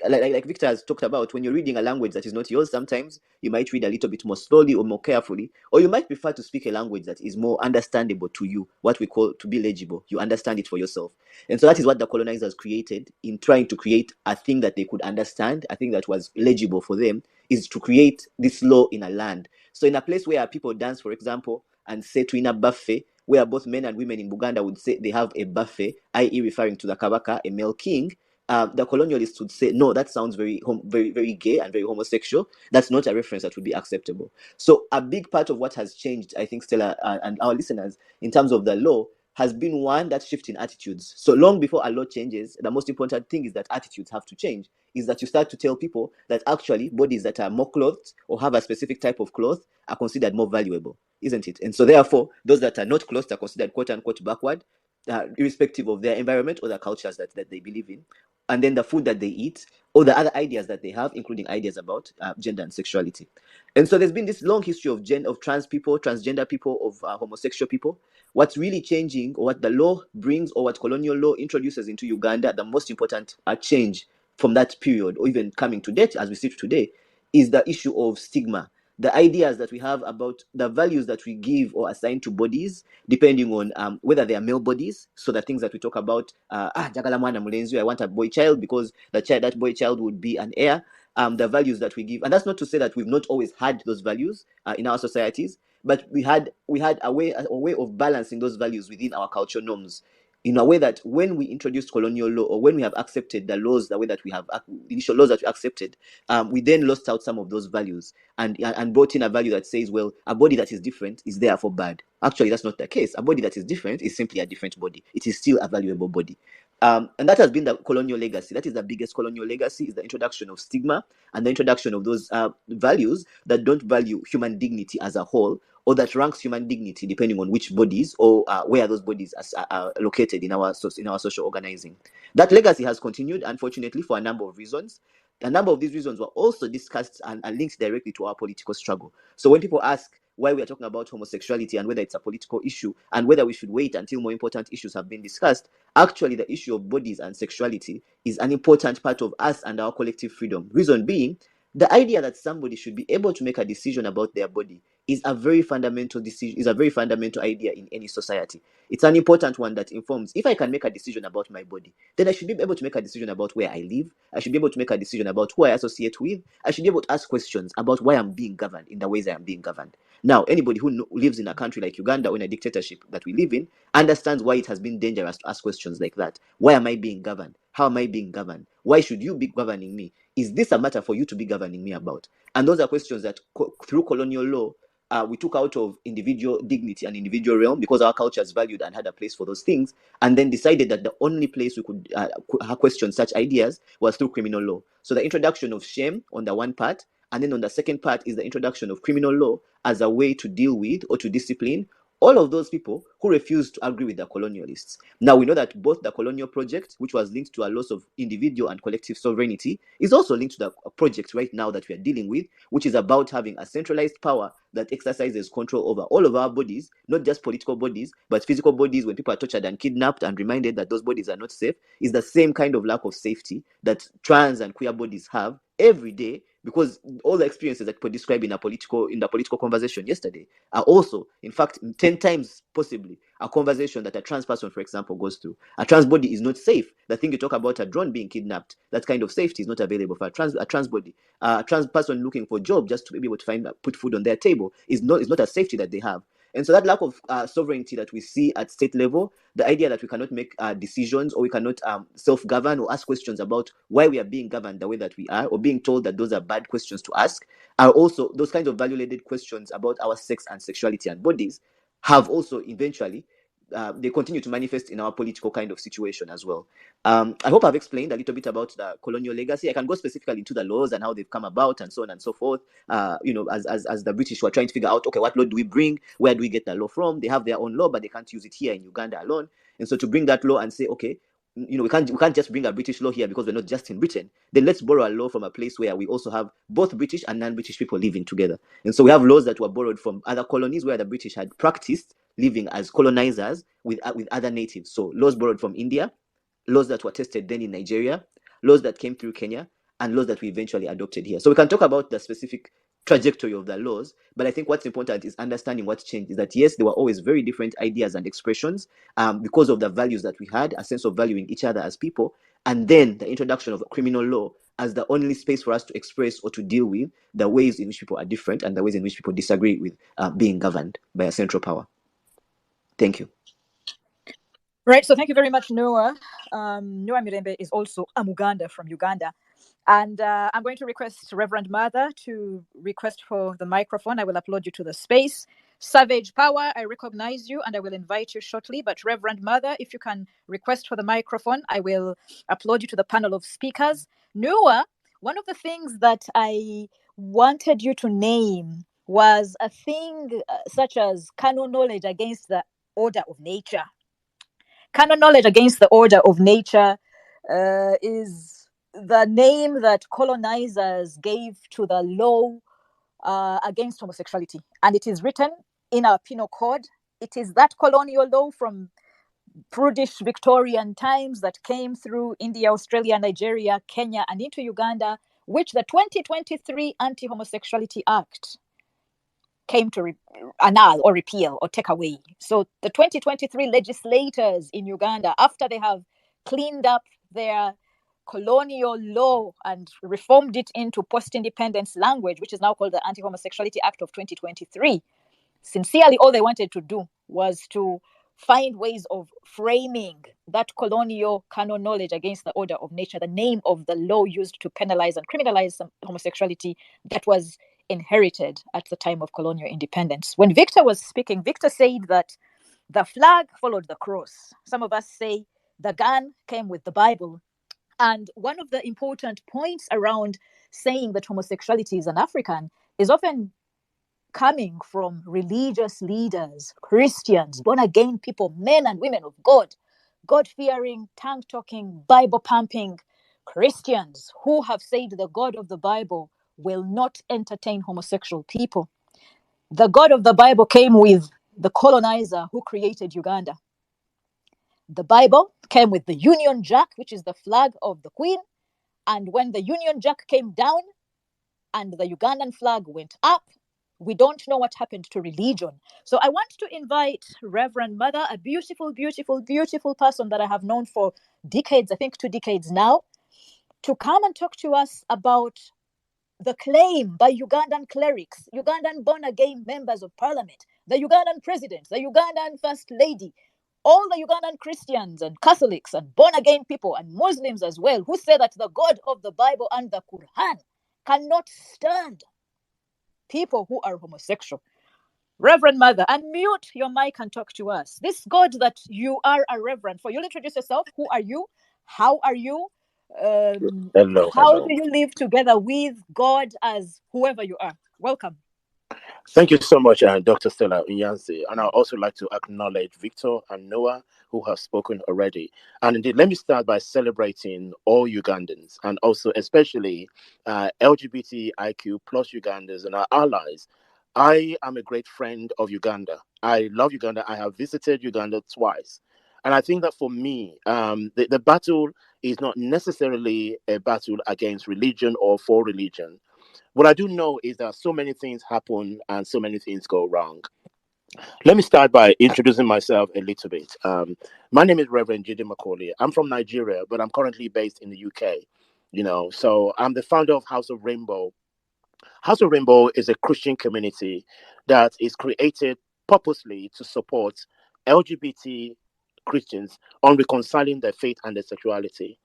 like Victor has talked about, when you're reading a language that is not yours, sometimes you might read a little bit more slowly or more carefully, or you might prefer to speak a language that is more understandable to you, what we call to be legible. You understand it for yourself. And so that is what the colonizers created in trying to create a thing that they could understand, a thing that was legible for them, is to create this law in a land. So in a place where people dance, for example, and say to in a buffet, where both men and women in Buganda would say they have a buffet, i.e. referring to the Kabaka, a male king, the colonialists would say, no, that sounds very, very gay and very homosexual. That's not a reference that would be acceptable. So a big part of what has changed, I think, Stella and our listeners, in terms of the law, has been one, that shift in attitudes. So long before a law changes, the most important thing is that attitudes have to change. Is that you start to tell people that actually bodies that are more clothed or have a specific type of cloth are considered more valuable, isn't it? And so therefore, those that are not clothed are considered quote unquote backward, irrespective of their environment or the cultures that they believe in. And then the food that they eat, or the other ideas that they have, including ideas about gender and sexuality. And so there's been this long history of trans people, transgender people, of homosexual people. What's really changing, or what the law brings, or what colonial law introduces into Uganda, the most important change from that period, or even coming to date as we see today, is the issue of stigma. The ideas that we have about the values that we give or assign to bodies, depending on whether they are male bodies. So the things that we talk about, jagala mwana mulenzi, I want a boy child because that boy child would be an heir. The values that we give, and that's not to say that we've not always had those values in our societies, but we had a way of balancing those values within our cultural norms, in a way that when we introduced colonial law, or when we have accepted the laws the way that we have, initial laws that we accepted, we then lost out some of those values and brought in a value that says, well, a body that is different is therefore bad. Actually, that's not the case. A body that is different is simply a different body. It is still a valuable body. And that has been the colonial legacy. That is the biggest colonial legacy, is the introduction of stigma and the introduction of those values that don't value human dignity as a whole, or that ranks human dignity depending on which bodies or where those bodies are located in our social organizing. That legacy has continued, unfortunately, for a number of reasons. A number of these reasons were also discussed and linked directly to our political struggle. So when people ask why we are talking about homosexuality and whether it's a political issue and whether we should wait until more important issues have been discussed, actually the issue of bodies and sexuality is an important part of us and our collective freedom. Reason being, the idea that somebody should be able to make a decision about their body is a very fundamental decision, is a very fundamental idea in any society. It's an important one that informs, if I can make a decision about my body, then I should be able to make a decision about where I live. I should be able to make a decision about who I associate with. I should be able to ask questions about why I'm being governed in the ways I am being governed. Now, anybody who lives in a country like Uganda, or in a dictatorship that we live in, understands why it has been dangerous to ask questions like that. Why am I being governed? How am I being governed? Why should you be governing me? Is this a matter for you to be governing me about? And those are questions that through colonial law, we took out of individual dignity and individual realm, because our culture is valued and had a place for those things, and then decided that the only place we could question such ideas was through criminal law. So the introduction of shame on the one part, and then on the second part is the introduction of criminal law as a way to deal with or to discipline all of those people who refused to agree with the colonialists. Now, we know that both the colonial project, which was linked to a loss of individual and collective sovereignty, is also linked to the project right now that we are dealing with, which is about having a centralized power that exercises control over all of our bodies, not just political bodies, but physical bodies. When people are tortured and kidnapped and reminded that those bodies are not safe, is the same kind of lack of safety that trans and queer bodies have every day, because all the experiences that people described in the political conversation yesterday are also, in fact, 10 times possibly a conversation that a trans person, for example, goes through. A trans body is not safe. The thing you talk about, a drone being kidnapped, that kind of safety is not available for a trans body. A trans person looking for a job just to be able to put food on their table is not a safety that they have. And so that lack of sovereignty that we see at state level, the idea that we cannot make decisions, or we cannot self-govern or ask questions about why we are being governed the way that we are, or being told that those are bad questions to ask, are also those kinds of value-laden questions about our sex and sexuality and bodies have also eventually they continue to manifest in our political kind of situation as well. I hope I've explained a little bit about the colonial legacy. I can go specifically into the laws and how they've come about and so on and so forth. As the British were trying to figure out, okay, what law do we bring? Where do we get the law from? They have their own law, but they can't use it here in Uganda alone. And so to bring that law and say, okay, we can't just bring a British law here because we're not just in Britain. Then let's borrow a law from a place where we also have both British and non-British people living together. And so we have laws that were borrowed from other colonies where the British had practiced living as colonizers with other natives. So laws borrowed from India, laws that were tested then in Nigeria, laws that came through Kenya, and laws that we eventually adopted here. So we can talk about the specific trajectory of the laws, but I think what's important is understanding what changed. Is that yes, there were always very different ideas and expressions because of the values that we had, a sense of valuing each other as people, and then the introduction of criminal law as the only space for us to express or to deal with the ways in which people are different and the ways in which people disagree with being governed by a central power. Thank you. Right, so thank you very much, Noah. Noah Mirembe is also a Muganda from Uganda. And I'm going to request Reverend Mother to request for the microphone. I will upload you to the space. Savage Power, I recognize you and I will invite you shortly. But Reverend Mother, if you can request for the microphone, I will upload you to the panel of speakers. Noah, one of the things that I wanted you to name was a thing such as canon knowledge against the order of nature. Canon knowledge against the order of nature is the name that colonizers gave to the law against homosexuality. And it is written in our penal code. It is that colonial law from prudish Victorian times that came through India, Australia, Nigeria, Kenya, and into Uganda, which the 2023 Anti-Homosexuality Act came to annul or repeal or take away. So the 2023 legislators in Uganda, after they have cleaned up their colonial law and reformed it into post-independence language, which is now called the Anti-Homosexuality Act of 2023, sincerely, all they wanted to do was to find ways of framing that colonial canon knowledge against the order of nature, the name of the law used to penalize and criminalize homosexuality that was inherited at the time of colonial independence. When Victor was speaking, Victor said that the flag followed the cross. Some of us say the gun came with the Bible. And one of the important points around saying that homosexuality is an African is often coming from religious leaders, Christians, born-again people, men and women of God, God-fearing, tongue-talking, Bible-pumping Christians who have said the God of the Bible will not entertain homosexual people. The God of the Bible came with the colonizer who created Uganda. The Bible came with the Union Jack, which is the flag of the Queen. And when the Union Jack came down and the Ugandan flag went up, we don't know what happened to religion. So I want to invite Reverend Mother, a beautiful, beautiful, beautiful person that I have known for decades, I think 2 decades now, to come and talk to us about the claim by Ugandan clerics, Ugandan born-again members of parliament, the Ugandan president, the Ugandan first lady, all the Ugandan Christians and Catholics and born-again people and Muslims as well, who say that the God of the Bible and the Quran cannot stand people who are homosexual. Reverend Mother, unmute your mic and talk to us. This God that you are a reverend for, you'll introduce yourself. Who are you? How are you? How do you live together with God as whoever you are? Welcome. Thank you so much, Dr. Stella Nyanzi. And I'd also like to acknowledge Victor and Noah, who have spoken already. And indeed, let me start by celebrating all Ugandans and also especially LGBTIQ plus Ugandans and our allies. I am a great friend of Uganda. I love Uganda. I have visited Uganda twice. And I think that for me, the battle is not necessarily a battle against religion or for religion. What I do know is that so many things happen and so many things go wrong. Let me start by introducing myself a little bit. My name is Reverend Jide Macaulay. I'm from Nigeria, but I'm currently based in the UK. So I'm the founder of House of Rainbow. House of Rainbow is a Christian community that is created purposely to support LGBT Christians on reconciling their faith and their sexuality.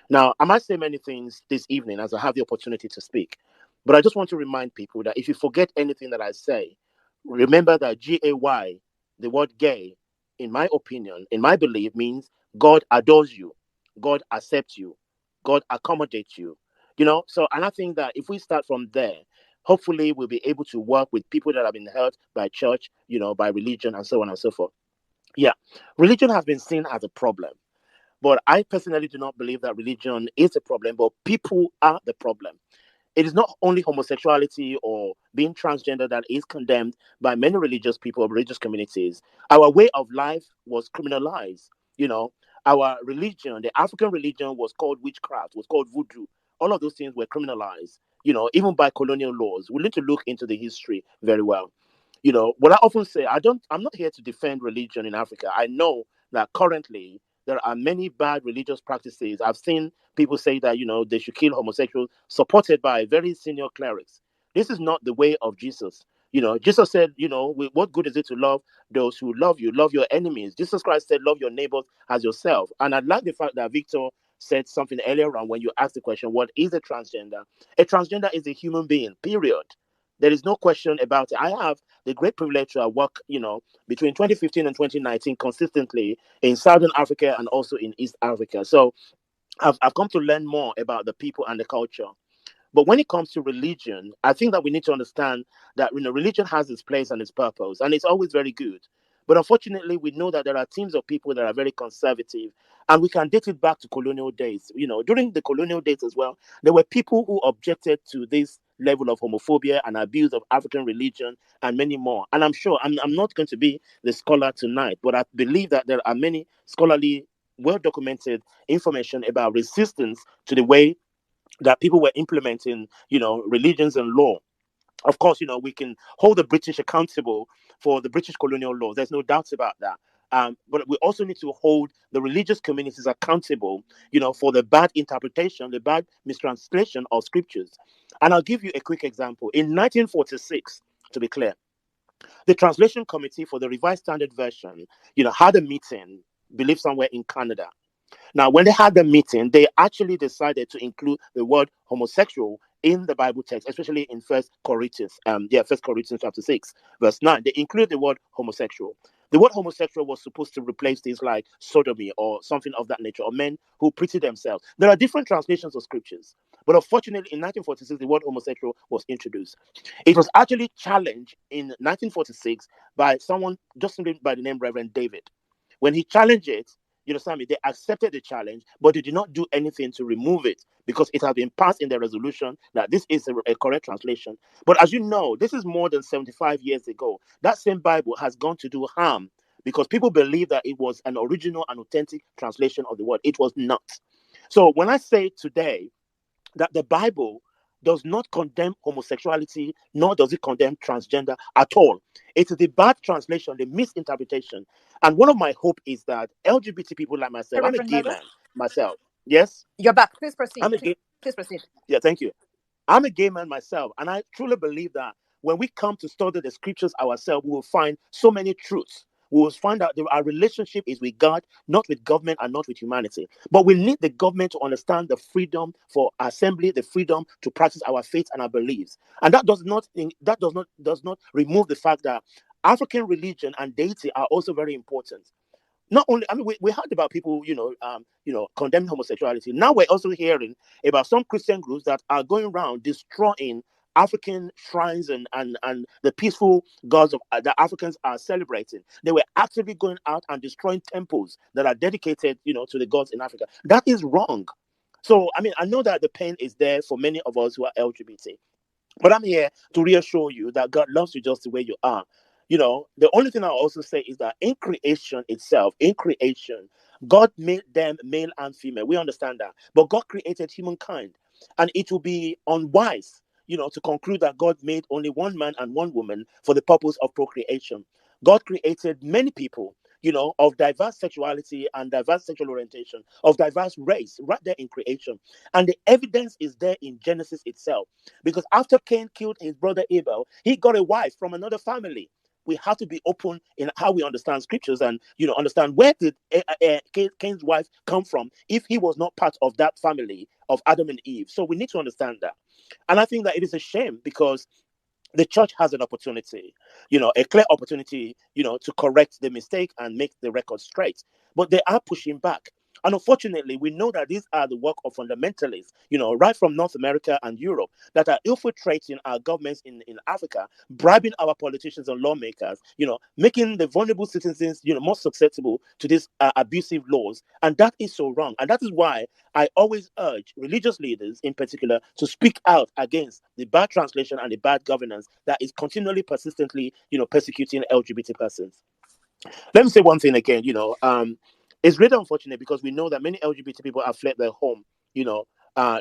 Now, I might say many things this evening as I have the opportunity to speak, but I just want to remind people that if you forget anything that I say, remember that GAY, the word gay, in my opinion, in my belief, means God adores you, God accepts you, God accommodates you. So and I think that if we start from there, hopefully we'll be able to work with people that have been hurt by church, by religion, and so on and so forth. Yeah, religion has been seen as a problem. But I personally do not believe that religion is a problem, but people are the problem. It is not only homosexuality or being transgender that is condemned by many religious people or religious communities. Our way of life was criminalized. Our religion, the African religion, was called witchcraft, was called voodoo, all of those things were criminalized, even by colonial laws. We need to look into the history very well. What I often say, I'm not here to defend religion in Africa. I know that currently there are many bad religious practices. I've seen people say that, they should kill homosexuals, supported by very senior clerics. This is not the way of Jesus. Jesus said, what good is it to love those who love you? Love your enemies. Jesus Christ said, love your neighbors as yourself. And I like the fact that Victor said something earlier on when you asked the question, what is a transgender? A transgender is a human being, period. There is no question about it. I have the great privilege to work, between 2015 and 2019 consistently in Southern Africa and also in East Africa. So I've come to learn more about the people and the culture. But when it comes to religion, I think that we need to understand that religion has its place and its purpose, and it's always very good. But unfortunately, we know that there are teams of people that are very conservative, and we can date it back to colonial days. During the colonial days as well, there were people who objected to this level of homophobia and abuse of African religion and many more. And I'm sure I'm not going to be the scholar tonight, but I believe that there are many scholarly, well documented information about resistance to the way that people were implementing, religions and law. Of course, we can hold the British accountable for the British colonial laws. There's no doubts about that. But we also need to hold the religious communities accountable, for the bad interpretation, the bad mistranslation of scriptures. And I'll give you a quick example. In 1946, to be clear, the translation committee for the Revised Standard Version, had a meeting, believe somewhere in Canada. Now, when they had the meeting, they actually decided to include the word homosexual in the Bible text, especially in First Corinthians, First Corinthians chapter 6, verse 9. They include the word homosexual. The word homosexual was supposed to replace things like sodomy or something of that nature, or men who pretty themselves. There are different translations of scriptures, but unfortunately, in 1946, the word homosexual was introduced. It was actually challenged in 1946 by someone just by the name Reverend David. When he challenged it, you understand me? They accepted the challenge, but they did not do anything to remove it because it had been passed in the resolution that this is a correct translation. But as you know, this is more than 75 years ago. That same Bible has gone to do harm because people believe that it was an original and authentic translation of the word. It was not. So when I say today that the Bible does not condemn homosexuality, nor does it condemn transgender at all. It is the bad translation, the misinterpretation. And one of my hope is that LGBT people like myself, I'm a Reverend gay Mother? man myself. Yes? You're back. Please proceed. I'm a gay. Please proceed. Yeah, thank you. I'm a gay man myself, and I truly believe that when we come to study the scriptures ourselves, we will find so many truths. We will find out that our relationship is with God, not with government and not with humanity. But we need the government to understand the freedom for assembly, the freedom to practice our faith and our beliefs. And that does not remove the fact that African religion and deity are also very important. Not only, we heard about people, condemning homosexuality. Now we're also hearing about some Christian groups that are going around destroying African shrines and the peaceful gods of that Africans are celebrating. They were actively going out and destroying temples that are dedicated, to the gods in Africa. That is wrong. So, I know that the pain is there for many of us who are LGBT. But I'm here to reassure you that God loves you just the way you are. The only thing I'll also say is that in creation itself, God made them male and female. We understand that. But God created humankind. And it will be unwise, to conclude that God made only one man and one woman for the purpose of procreation. God created many people, of diverse sexuality and diverse sexual orientation, of diverse race, right there in creation. And the evidence is there in Genesis itself. Because after Cain killed his brother Abel, he got a wife from another family. We have to be open in how we understand scriptures and understand where did Cain's wife come from if he was not part of that family of Adam and Eve. So we need to understand that. And I think that it is a shame because the church has an opportunity, a clear opportunity, to correct the mistake and make the record straight. But they are pushing back. And unfortunately, we know that these are the work of fundamentalists, right from North America and Europe, that are infiltrating our governments in Africa, bribing our politicians and lawmakers, making the vulnerable citizens, more susceptible to these abusive laws. And that is so wrong. And that is why I always urge religious leaders in particular to speak out against the bad translation and the bad governance that is continually, persistently, persecuting LGBT persons. Let me say one thing again, it's really unfortunate because we know that many LGBT people have fled their home,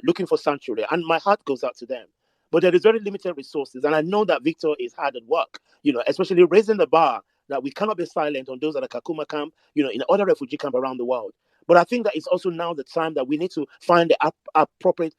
looking for sanctuary, and my heart goes out to them. But there is very limited resources, and I know that Victor is hard at work, especially raising the bar that we cannot be silent on those at the Kakuma camp, in other refugee camp around the world. But I think that it's also now the time that we need to find the appropriate,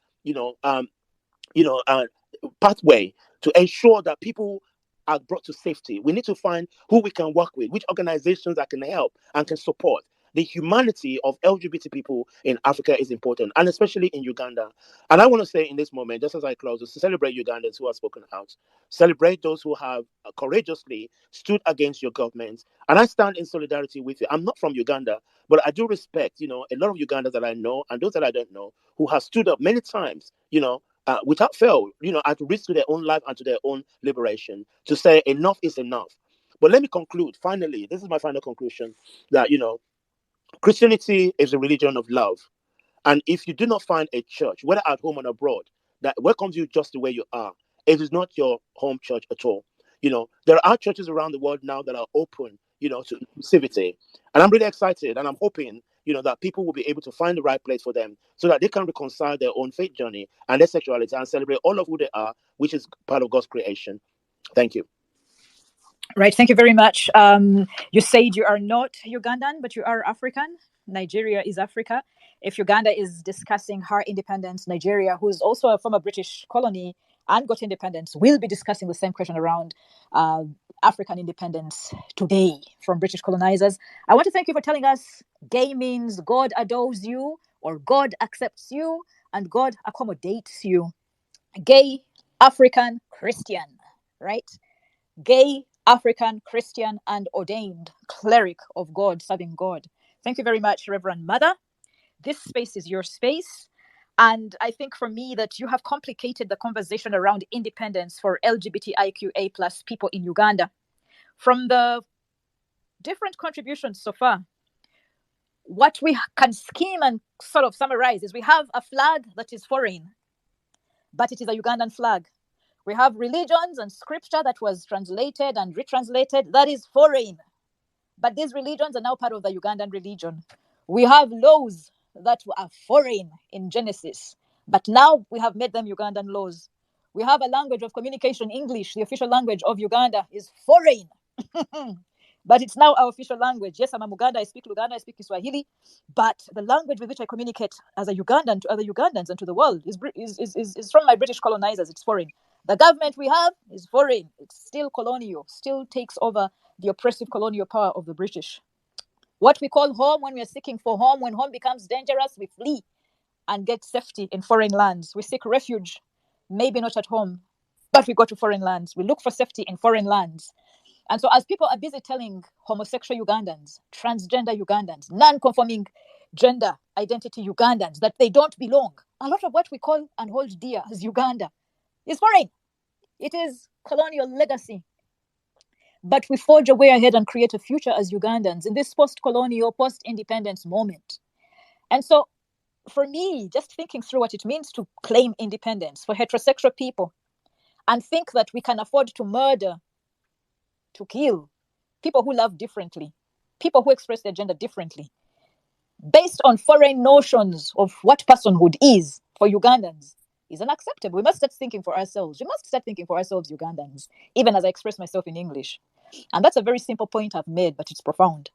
pathway to ensure that people are brought to safety. We need to find who we can work with, which organizations that can help and can support. The humanity of LGBT people in Africa is important, and especially in Uganda. And I want to say in this moment, just as I close, is to celebrate Ugandans who have spoken out. Celebrate those who have courageously stood against your government. And I stand in solidarity with you. I'm not from Uganda, but I do respect, a lot of Ugandans that I know and those that I don't know who have stood up many times, without fail, at risk to their own life and to their own liberation, to say enough is enough. But let me conclude. Finally, this is my final conclusion, that, Christianity is a religion of love. And if you do not find a church, whether at home or abroad, that welcomes you just the way you are, it is not your home church at all. There are churches around the world now that are open, to inclusivity. And I'm really excited, and I'm hoping, that people will be able to find the right place for them so that they can reconcile their own faith journey and their sexuality and celebrate all of who they are, which is part of God's creation. Thank you. Right. Thank you very much. You said you are not Ugandan, but you are African. Nigeria is Africa. If Uganda is discussing her independence, Nigeria, who is also a former British colony and got independence, will be discussing the same question around African independence today from British colonizers. I want to thank you for telling us gay means God adores you, or God accepts you, and God accommodates you. Gay, African, Christian, right? Gay, African, Christian, and ordained cleric of God, serving God. Thank you very much, Reverend Mother. This space is your space. And I think for me that you have complicated the conversation around independence for LGBTIQA plus people in Uganda. From the different contributions so far, what we can skim and sort of summarize is we have a flag that is foreign, but it is a Ugandan flag. We have religions and scripture that was translated and retranslated. That is foreign. But these religions are now part of the Ugandan religion. We have laws that are foreign in Genesis, but now we have made them Ugandan laws. We have a language of communication, English, the official language of Uganda, is foreign. But it's now our official language. Yes, I'm a Muganda, I speak Luganda, I speak Kiswahili, but the language with which I communicate as a Ugandan to other Ugandans and to the world is from my British colonizers. It's foreign. The government we have is foreign. It's still colonial, still takes over the oppressive colonial power of the British. What we call home, when we are seeking for home, when home becomes dangerous, we flee and get safety in foreign lands. We seek refuge, maybe not at home, but we go to foreign lands. We look for safety in foreign lands. And so as people are busy telling homosexual Ugandans, transgender Ugandans, non-conforming gender identity Ugandans that they don't belong, a lot of what we call and hold dear as Uganda is foreign. It is colonial legacy. But we forge a way ahead and create a future as Ugandans in this post-colonial, post-independence moment. And so for me, just thinking through what it means to claim independence for heterosexual people and think that we can afford to murder, to kill people who love differently, people who express their gender differently, based on foreign notions of what personhood is for Ugandans, is unacceptable. We must start thinking for ourselves. We must start thinking for ourselves, Ugandans, even as I express myself in English. And that's a very simple point I've made, but it's profound.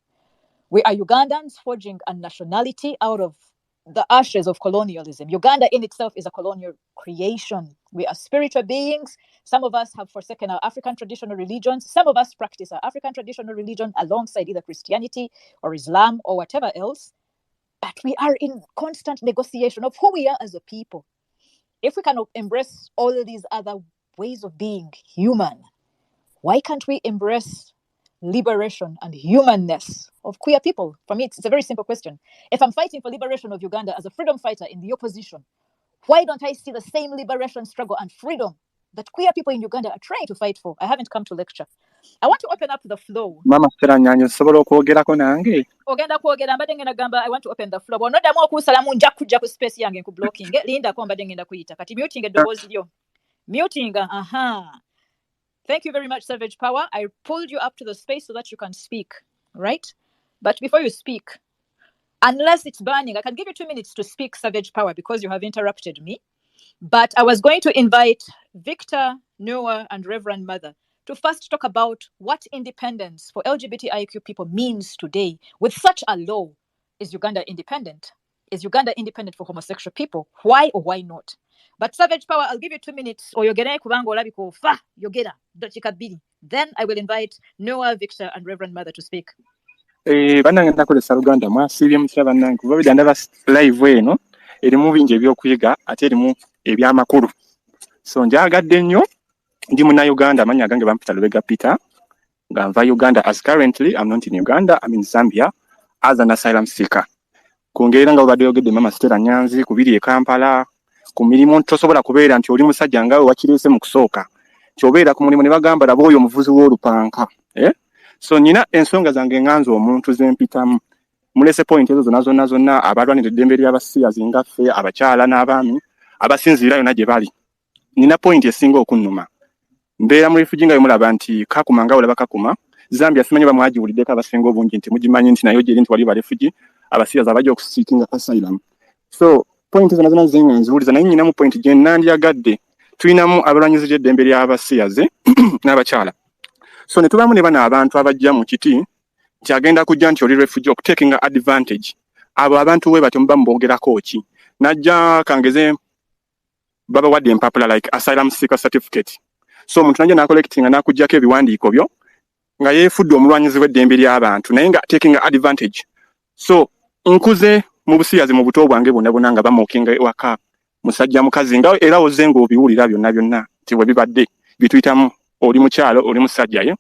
We are Ugandans forging a nationality out of the ashes of colonialism. Uganda in itself is a colonial creation. We are spiritual beings. Some of us have forsaken our African traditional religions. Some of us practice our African traditional religion alongside either Christianity or Islam or whatever else. But we are in constant negotiation of who we are as a people. If we cannot embrace all of these other ways of being human, why can't we embrace liberation and humanness of queer people? For me, it's a very simple question. If I'm fighting for liberation of Uganda as a freedom fighter in the opposition, why don't I see the same liberation struggle and freedom that queer people in Uganda are trying to fight for? I haven't come to lecture. I want to open up the flow. Mama Stella Nyanzi osobola okwogerako nange? Ogenda kwogera mbadde ngenda gamba I want to open the floor. Bw'onoddamu okusalamu nja kujja ku space yange ku blocking. Lindako mbadde ngenda kuyita. Kati muting eddoboozi lyo. Muting, Thank you very much, Savage Power. I pulled you up to the space so that you can speak, right? But before you speak, unless it's burning. I can give you 2 minutes to speak, Savage Power, because you have interrupted me. But I was going to invite Victor, Noah, and Reverend Mother to first talk about what independence for LGBTIQ people means today. With such a law, is Uganda independent? Is Uganda independent for homosexual people? Why or why not? But Savage Power, I'll give you 2 minutes. Or yogera kubanga olabiko fa yogera dakika bbiri. Then I will invite Noah, Victor, and Reverend Mother to speak. Bannange nakolesa Luganda mwasiibye mutya bannange kuba bidda ndaba live eno erimu bingi ebyokuyiga ate erimu ebyamakulu. So njagadde nnyo ndi Munnayuganda amanya gange bampita Lubega Peter nga nva Uganda as currently I'm not in Uganda, I'm in Zambia as an asylum seeker. Kungeera nga obadde yogedde Mama Stella Nyanzi kubiri e Kampala ku mirimu tosobola kubeera nti oli musajja ngawe wakireese mu kusooka kyobeera ku mulimu ne bagamba laba oyo omuvuzi w'olupanka. So nina ensonga zange nganza omuntu zempitamu mulese point ezo zonna abalwanira eddembe ly'abasiyazi ngaffe abakyala n'abaami abasinziira yonna gye bali. Nina point esinga okunnuma. Mbeera mu refugee nga mulaba nti Kakuma nga olaba Kakuma Zambia simanyi bamwagiwuliddeko abasinga obungi nti mugimanyi nti nayo gyeri nti wali ba refugee abasiyazi abajja okuseekinga asylum. So point zonna zenga nziwuliza naye nyinamu point gye nandyagadde tulinamu abalwanyizi gy'eddembe ly'abasiyazi n'abakyala. So ne tubamu ne bana abantu abajja mu kiti nti agenda kujja nti oli refugee taking advantage. Abo abantu we batyo muba mbogerako ki. Najja kangeze baba wadde empapula like asylum seeker certificate. So omuntu najja nakollectinga nakujjako ebiwandiiko byo nga yeefudde omulwanyizi w'eddembe ly'abantu naye nga taking advantage. So nkuze mu busiyazi mu buto bwange bonna nga bamukinga ewaka musajja mukazi nga era ozenga obiwulira byonna nti we bibadde bituyitamu oli mukyalo oli musajja ye.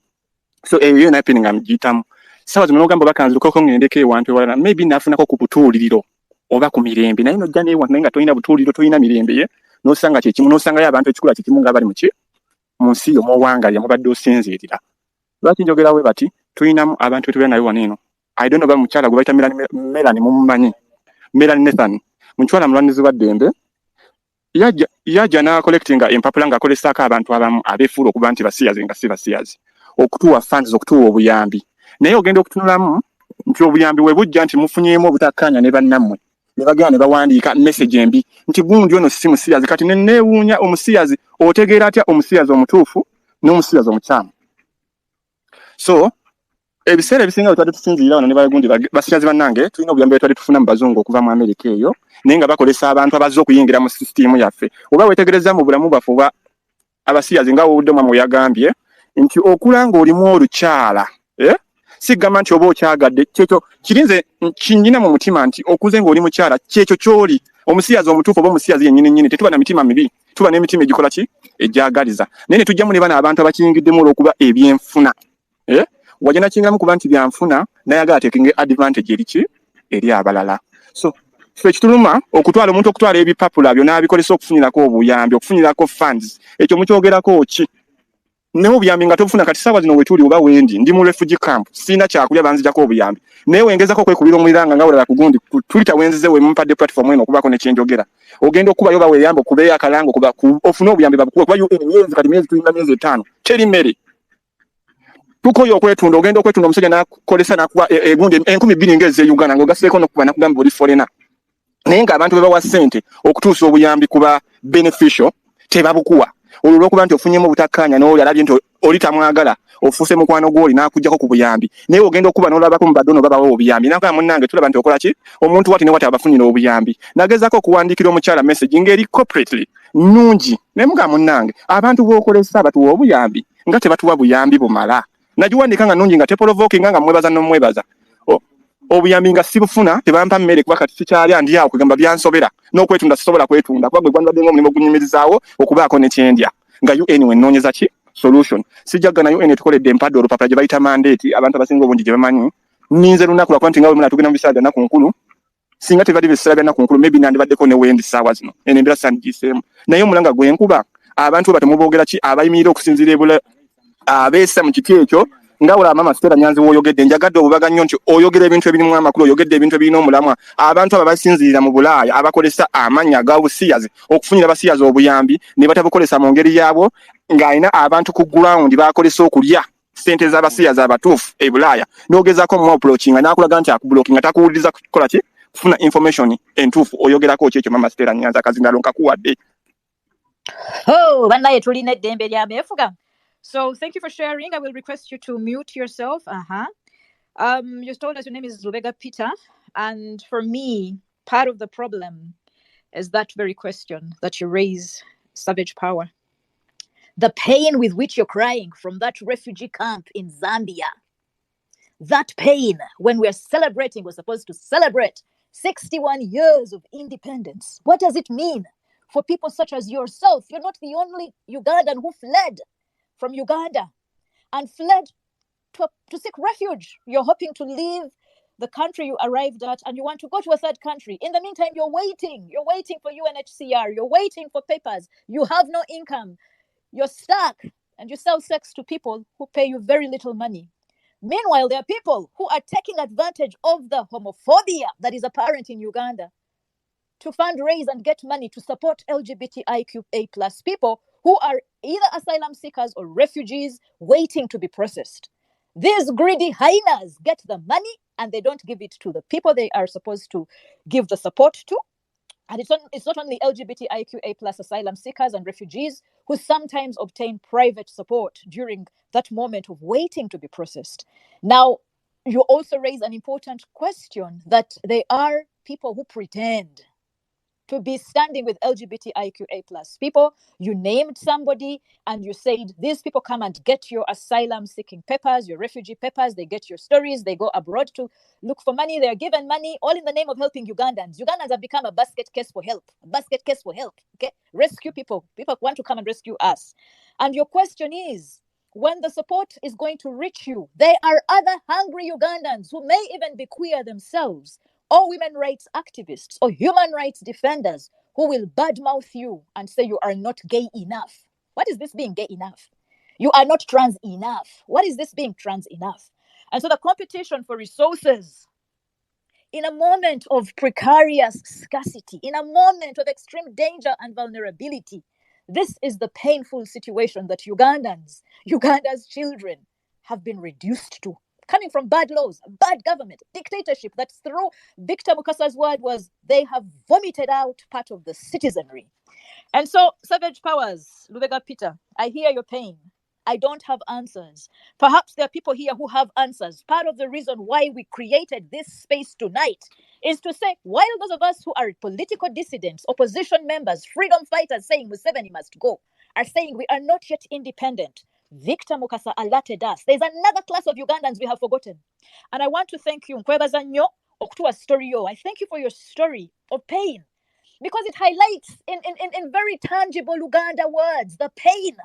So eyo napping nga mugiyitamu sawa zino ogamba bakanzirukako ngendeko ewantu ewalala maybe nafunako ku butuuliriro oba ku mirembe naye nojja neewantu naye nga tolina butuuliriro tolina mirembe ye nosanga kyekimu nosangayo abantu ekikula kyekimu nga bali mu nsi yo muwanga mubadde osinziirira. Lwaki njogera we bati tulinamu abantu betubeera nayo wano eno. I don't know ba mukyala gwe bayita Melanie mumumanyi Melanie Nathan mukyala mulwanizi wa ddembe yajja na collectinga empapula nga akolesaako abantu abamu abeefuula okuba nti basiyazi nga si basiyazi okutuwa funds okutuwa obuyambi naye ogenda okutunulamu nti obuyambi we bujja nti mufunyeemu obutakkaanya ne bannammwe ne bagenda ne bawandiika message embi nti gundi ono si musiyazi kati neewuunya omusiyazi otegeera atya omusiyazi omutuufu n'omusiyazi omukyamu. So ebiseera ebisinga bwe twali tusinziira wano ne bagundi basiyazi bannange tulina obuyambi bwe twali tufuna mu bazungu okuva mu Amerika eyo naye nga bakolesa abantu abazze okuyingira mu sisitiimu yaffe. Oba wetegereza mu bulamu bwaffe oba abasiyazi nga wobuddemu mwe yagambye nti okulanga olimu olukyala sigamba nti oba okyagadde kyekyo kirinze kinyina mu mutima nti okuze ng'oli mukyala kyekyo kyoli omusiyazi omutuufu oba omusiyazi yennyini tetuba na mitima mibi tuba n'emitima egikola ki egyagaliza naye ne tujjamu ne bana abantu abakiyingiddemu olw'okuba ebyenfuna wajja nakiyingamu kuba nti byanfuna nayagala taking advantage eri abalala. So ekituluma okutwala omuntu okutwala ebipapula byo n'abikozesa okufunirako obuyambi okufunirako funds ekyo mukyogerako ki naye obuyambi nga tobufuna kati saawa zino wetuli oba wendi ndi mu refugee camp sina kyakulya banzijako obuyambi naye wengezako okwekubira omuliranga nga olala kugundi tulita wenzize we mumpadde platform eno okubaako nekyenjogera ogenda okubayo oba weeyamba okubeeyo akalango okuba ofune obuyambi babukuwe kuba emyezi kati myezi tulina myezi 5 teri mmere tukoyo okwetunda ogenda okwetunda omusajja nakolesa nakuba egundi 12,000 ngeze Uganda ng'ogaseeko n'okuba nakugamba oli foreigner naye ng'abantu be bawa ssente okutuusa obuyambi kuba beneficial tebabukuwa olwo olw'okuba nti ofunyemu obutakkaanya n'oli alabye nti oli tamwagala ofuuse mukwano gw'oli n'akuggyako ku buyambi naye ogenda okuba n'olabako mu badde ono babawa obuyambi nakola munnange tulaba nti okola ki omuntu wati ne wati abafunira obuyambi nagezaako okuwandiikira omukyala message ng'eri corporately nnungi naye muga munnange abantu b'okolesa batuwa obuyambi nga tebatuwa buyambi bumala nagiwandiika nga nnungi nga tepolovokinga nga mwebaza n'omwebaza obuyambi nga sibufuna tebampa mmere kuba kati sikyalya ndi awo kugamba byansobera n'okwetunda sisobola kwetunda kuba gwe gwandibadde ng'omulimu ogunyumirizaawo okubaako ne kyendya nga UN wennoonyeza ki solution sijjagga na UN tukoledde empadde olupapula gye bayita mandate abantu abasinga obungi gye bamanyi nninze lunaku lwakuba nti nga bwe muna tugenda mu biseera bya nnaku nkulu singa tebadde biseera bya nnaku nkulu maybe nandibaddeko ne wendi ssaawa zino eno embeera sandigiseemu naye omulanga gwenkuba abantu batamuboogera ki abayimirira okusinziira ebula abeesa mu kiti ekyo nga wala Mama Stella Nyanzi woyogedde njagadde obubaga nnyo nti oyogera ebintu ebirimu amakulu oyogedde ebintu ebirina omulamwa abantu abo basinziira mu Bulaaya abakolesa amanya g'obusiyazi okufunira abasiyazi obuyambi ne batabukolesa mu ngeri yaabwo ng'alina abantu ku ground bakolesa okulya ssente z'abasiyazi abatuufu e Bulaaya n'ogezaako mu approachinga n'akulaga nti akublockinga takuwuliriza kukola ki funa information entuufu oyogerako ki ekyo Mama Stella Nyanzi akazindalo nkakuwadde. Oh, banaye tulina eddembe lya meefuga. So thank you for sharing. I will request you to mute yourself. You told us your name is Lubega Peter, and for me, part of the problem is that very question that you raise, Savage Power. The pain with which you're crying from that refugee camp in Zambia. That pain, when we're celebrating, we're supposed to celebrate 61 years of independence. What does it mean for people such as yourself? You're not the only Ugandan who fled from Uganda and fled to seek refuge. You're hoping to leave the country you arrived at and you want to go to a third country. In the meantime, you're waiting. You're waiting for UNHCR. You're waiting for papers. You have no income. You're stuck and you sell sex to people who pay you very little money. Meanwhile, there are people who are taking advantage of the homophobia that is apparent in Uganda to fundraise and get money to support LGBTQIA plus people who are either asylum seekers or refugees waiting to be processed. These greedy hyenas get the money and they don't give it to the people they are supposed to give the support to. And it's not only LGBTIQA plus asylum seekers and refugees who sometimes obtain private support during that moment of waiting to be processed. Now, you also raise an important question that there are people who pretend to be standing with LGBTIQA plus people. You named somebody and you said, these people come and get your asylum seeking papers, your refugee papers, they get your stories, they go abroad to look for money, they're given money, all in the name of helping Ugandans. Ugandans have become a basket case for help, okay? Rescue people. People want to come and rescue us. And your question is, when the support is going to reach you, there are other hungry Ugandans who may even be queer themselves, or women rights activists or human rights defenders who will badmouth you and say you are not gay enough. What is this being gay enough? You are not trans enough. What is this being trans enough? And so the competition for resources in a moment of precarious scarcity, in a moment of extreme danger and vulnerability, this is the painful situation that Uganda's children have been reduced to. Coming from bad laws, bad government, dictatorship, that's through Victor Mukasa's word was they have vomited out part of the citizenry. And so, Savage Powers, Lubega Peter, I hear your pain. I don't have answers. Perhaps there are people here who have answers. Part of the reason why we created this space tonight is to say, while those of us who are political dissidents, opposition members, freedom fighters saying Museveni must go, are saying we are not yet independent, Victor Mukasa alerted us. There's another class of Ugandans we have forgotten. And I want to thank you. I thank you for your story of pain, because it highlights in very tangible Uganda words the pain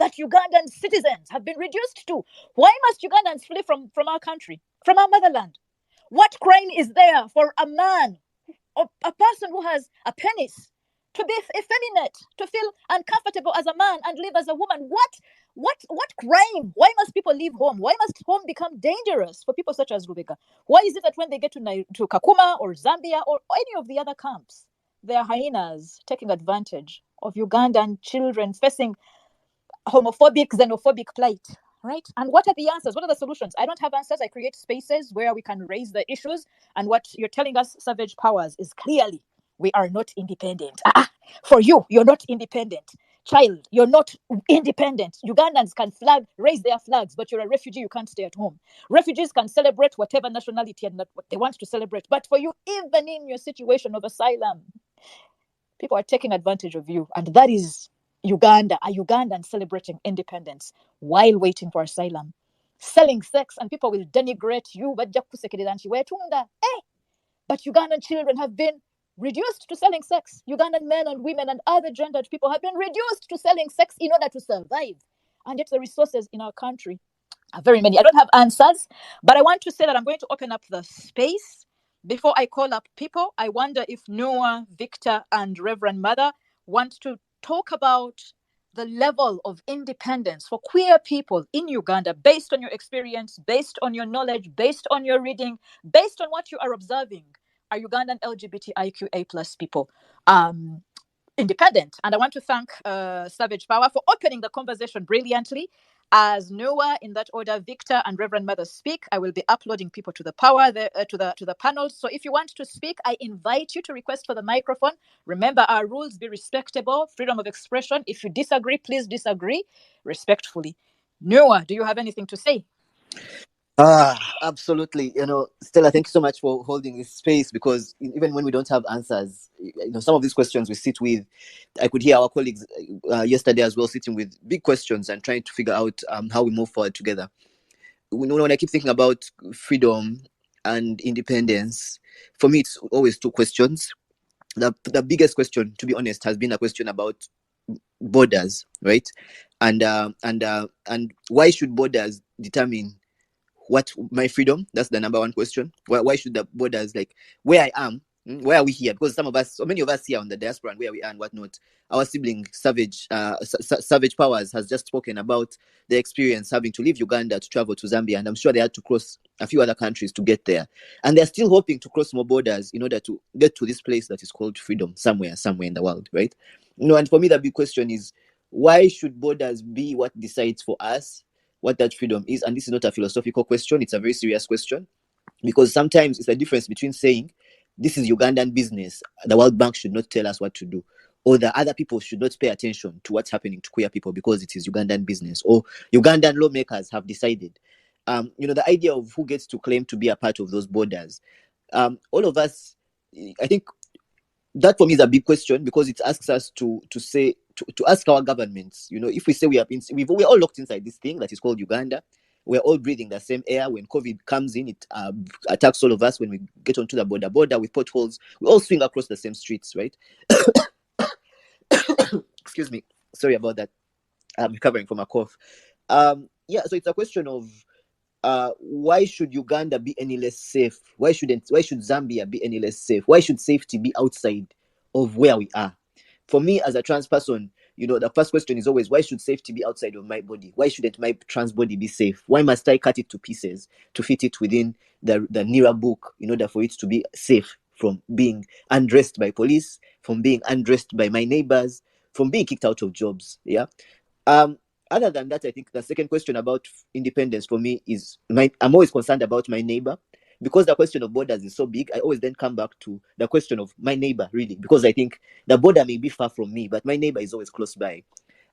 that Ugandan citizens have been reduced to. Why must Ugandans flee from our country, from our motherland? What crime is there for a man, or a person who has a penis, to be effeminate, to feel uncomfortable as a man and live as a woman? What crime? Why must people leave home? Why must home become dangerous for people such as Rubega? Why is it that when they get to Kakuma or Zambia or any of the other camps, there are hyenas taking advantage of Ugandan children facing homophobic, xenophobic plight, right? And what are the answers? What are the solutions? I don't have answers. I create spaces where we can raise the issues. And what you're telling us, Savage Powers, is clearly we are not independent. For you, you're not independent. Child, you're not independent. Ugandans can raise their flags, but you're a refugee, you can't stay at home. Refugees can celebrate whatever nationality and what they want to celebrate. But for you, even in your situation of asylum, people are taking advantage of you. And that is Uganda, a Ugandan celebrating independence while waiting for asylum. Selling sex, and people will denigrate you. But Ugandan children have been reduced to selling sex. Ugandan men and women and other gendered people have been reduced to selling sex in order to survive. And yet the resources in our country are very many. I don't have answers, but I want to say that I'm going to open up the space. Before I call up people, I wonder if Noah, Victor, and Reverend Mother want to talk about the level of independence for queer people in Uganda, based on your experience, based on your knowledge, based on your reading, based on what you are observing. Are Ugandan LGBTIQA plus people independent? And I want to thank Savage Power for opening the conversation brilliantly. As Noah, in that order, Victor and Reverend Mother speak, I will be uploading people to the power to the panel. So if you want to speak, I invite you to request for the microphone. Remember our rules: be respectable, freedom of expression. If you disagree, please disagree respectfully. Noah, do you have anything to say? Absolutely. Stella, thank you so much for holding this space, because even when we don't have answers, some of these questions we sit with. I could hear our colleagues yesterday as well sitting with big questions and trying to figure out how we move forward together. When I keep thinking about freedom and independence, for me, it's always two questions. The biggest question, to be honest, has been a question about borders, right? And why should borders determine what my freedom? That's the number one question. Why should the borders, like where I am, why are we here? Because so many of us here on the diaspora and where we are and whatnot, our sibling savage powers has just spoken about their experience having to leave Uganda to travel to Zambia, and I'm sure they had to cross a few other countries to get there, and they're still hoping to cross more borders in order to get to this place that is called freedom somewhere in the world, right? And for me, the big question is, why should borders be what decides for us what that freedom is? And this is not a philosophical question, it's a very serious question, because sometimes it's a difference between saying this is Ugandan business, the World Bank should not tell us what to do, or the other people should not pay attention to what's happening to queer people because it is Ugandan business, or Ugandan lawmakers have decided. The idea of who gets to claim to be a part of those borders, all of us, I think that for me is a big question, because it asks us to ask our governments, if we say we're all locked inside this thing that is called Uganda, we're all breathing the same air. When COVID comes in, it attacks all of us. When we get onto the border with potholes, we all swing across the same streets, right? Excuse me, sorry about that. I'm recovering from a cough. So it's a question of why should Uganda be any less safe? Why should Zambia be any less safe? Why should safety be outside of where we are? For me, as a trans person, the first question is always, why should safety be outside of my body? Why shouldn't my trans body be safe? Why must I cut it to pieces to fit it within the NERA book in order for it to be safe from being undressed by police, from being undressed by my neighbors, from being kicked out of jobs? Yeah. Other than that, I think the second question about independence for me is I'm always concerned about my neighbor, because the question of borders is so big. I always then come back to the question of my neighbor, really, because I think the border may be far from me, but my neighbor is always close by.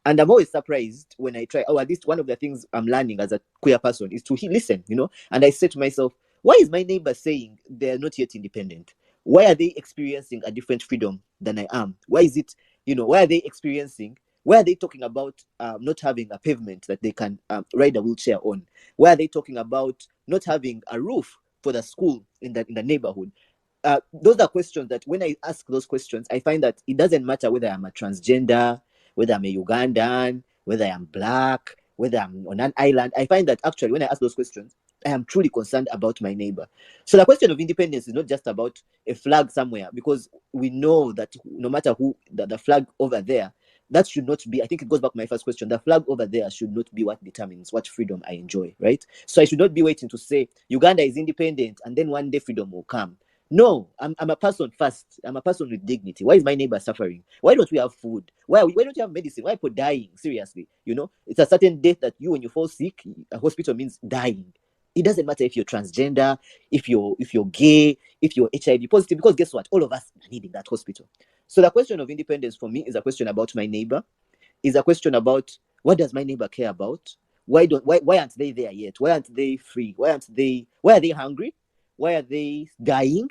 And I'm always surprised when I try, at least one of the things I'm learning as a queer person is to listen, and I say to myself, why is my neighbor saying they're not yet independent? Why are they experiencing a different freedom than I am? Why is it, why are they talking about not having a pavement that they can ride a wheelchair on? Why are they talking about not having a roof for the school in the neighborhood? Those are questions that when I ask those questions, I find that it doesn't matter whether I'm a transgender, whether I'm a Ugandan, whether I'm black, whether I'm on an island. I find that actually when I ask those questions, I am truly concerned about my neighbor. So the question of independence is not just about a flag somewhere, because we know that no matter who, the flag over there, that should not be, I think it goes back to my first question, the flag over there should not be what determines what freedom I enjoy, right? So I should not be waiting to say Uganda is independent and then one day freedom will come. No, I'm a person first. I'm a person with dignity. Why is my neighbor suffering? Why don't we have food? Why don't you have medicine? Why are people dying? Seriously, it's a certain death that when you fall sick, a hospital means dying. It doesn't matter if you're transgender, if you're gay, if you're HIV positive, because guess what? All of us are needing that hospital. So the question of independence for me is a question about my neighbor, is a question about what does my neighbor care about? Why aren't they there yet? Why aren't they free? Why are they hungry? Why are they dying?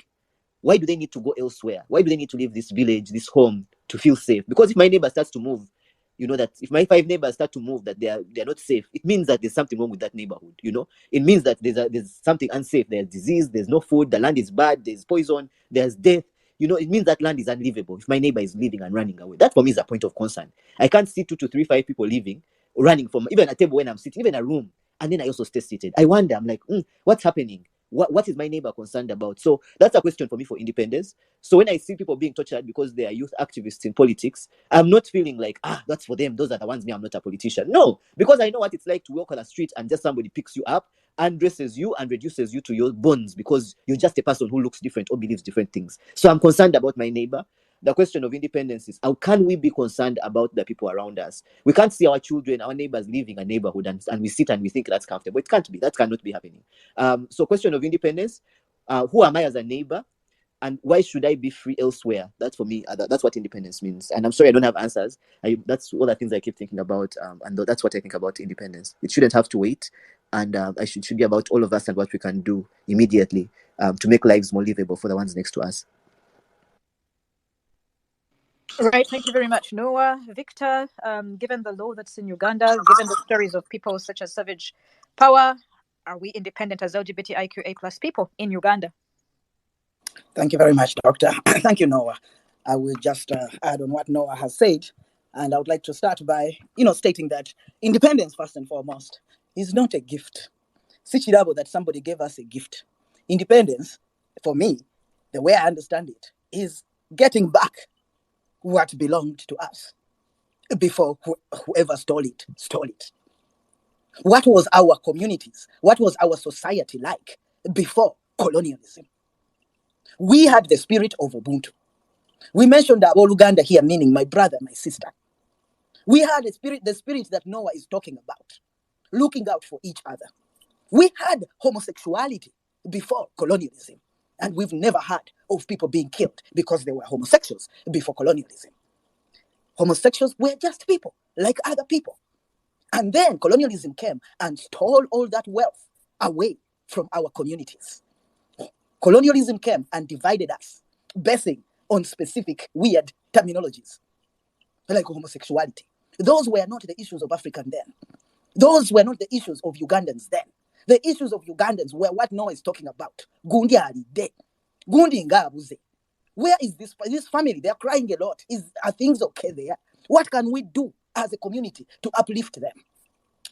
Why do they need to go elsewhere? Why do they need to leave this village, this home, to feel safe? Because if my neighbor starts to move, that if my 5 neighbors start to move, that they're not safe, it means that there's something wrong with that neighborhood. It means that there's something unsafe. There's disease, there's no food, the land is bad, there's poison, there's death. It means that land is unlivable if my neighbor is leaving and running away. That for me is a point of concern. I can't see 2 to 3, 5 people leaving, running from even a table when I'm sitting, even a room, and then I also stay seated. I wonder, I'm like, what's happening? What is my neighbor concerned about? So that's a question for me for independence. So when I see people being tortured because they are youth activists in politics, I'm not feeling like, that's for them. Those are the ones. Me, I'm not a politician. No, because I know what it's like to walk on a street and just somebody picks you up, undresses you and reduces you to your bones because you're just a person who looks different or believes different things. So I'm concerned about my neighbor. the question of independence is, how can we be concerned about the people around us? We can't see our children, our neighbors leaving a neighborhood and we sit and we think that's comfortable. It can't be. That cannot be happening. So question of independence, who am I as a neighbor? And why should I be free elsewhere? That's for me. That's what independence means. And I'm sorry I don't have answers. That's all the things I keep thinking about. And that's what I think about independence. It shouldn't have to wait. And it should be about all of us and what we can do immediately to make lives more livable for the ones next to us. Right, thank you very much, Noah. Victor, given the law that's in Uganda, given the stories of people such as Savage Power, are we independent as LGBTIQA plus people in Uganda? Thank you very much, Doctor. Thank you, Noah. I will just add on what Noah has said. And I would like to start by, stating that independence, first and foremost, is not a gift. Sichirabo that somebody gave us a gift. Independence, for me, the way I understand it, is getting back what belonged to us before whoever stole it. What was our communities? What was our society like before colonialism? We had the spirit of Ubuntu. We mentioned about Uganda here, meaning my brother, my sister. We had the spirit that Noah is talking about, looking out for each other. We had homosexuality before colonialism, and we've never heard of people being killed because they were homosexuals before colonialism. Homosexuals were just people, like other people. And then colonialism came and stole all that wealth away from our communities. Colonialism came and divided us, basing on specific weird terminologies, like homosexuality. Those were not the issues of African then. Those were not the issues of Ugandans then. The issues of Ugandans were what Noah is talking about. Gundi ali de. Gundi ngabuze. Where is this family? They're crying a lot. Are things okay there? What can we do as a community to uplift them?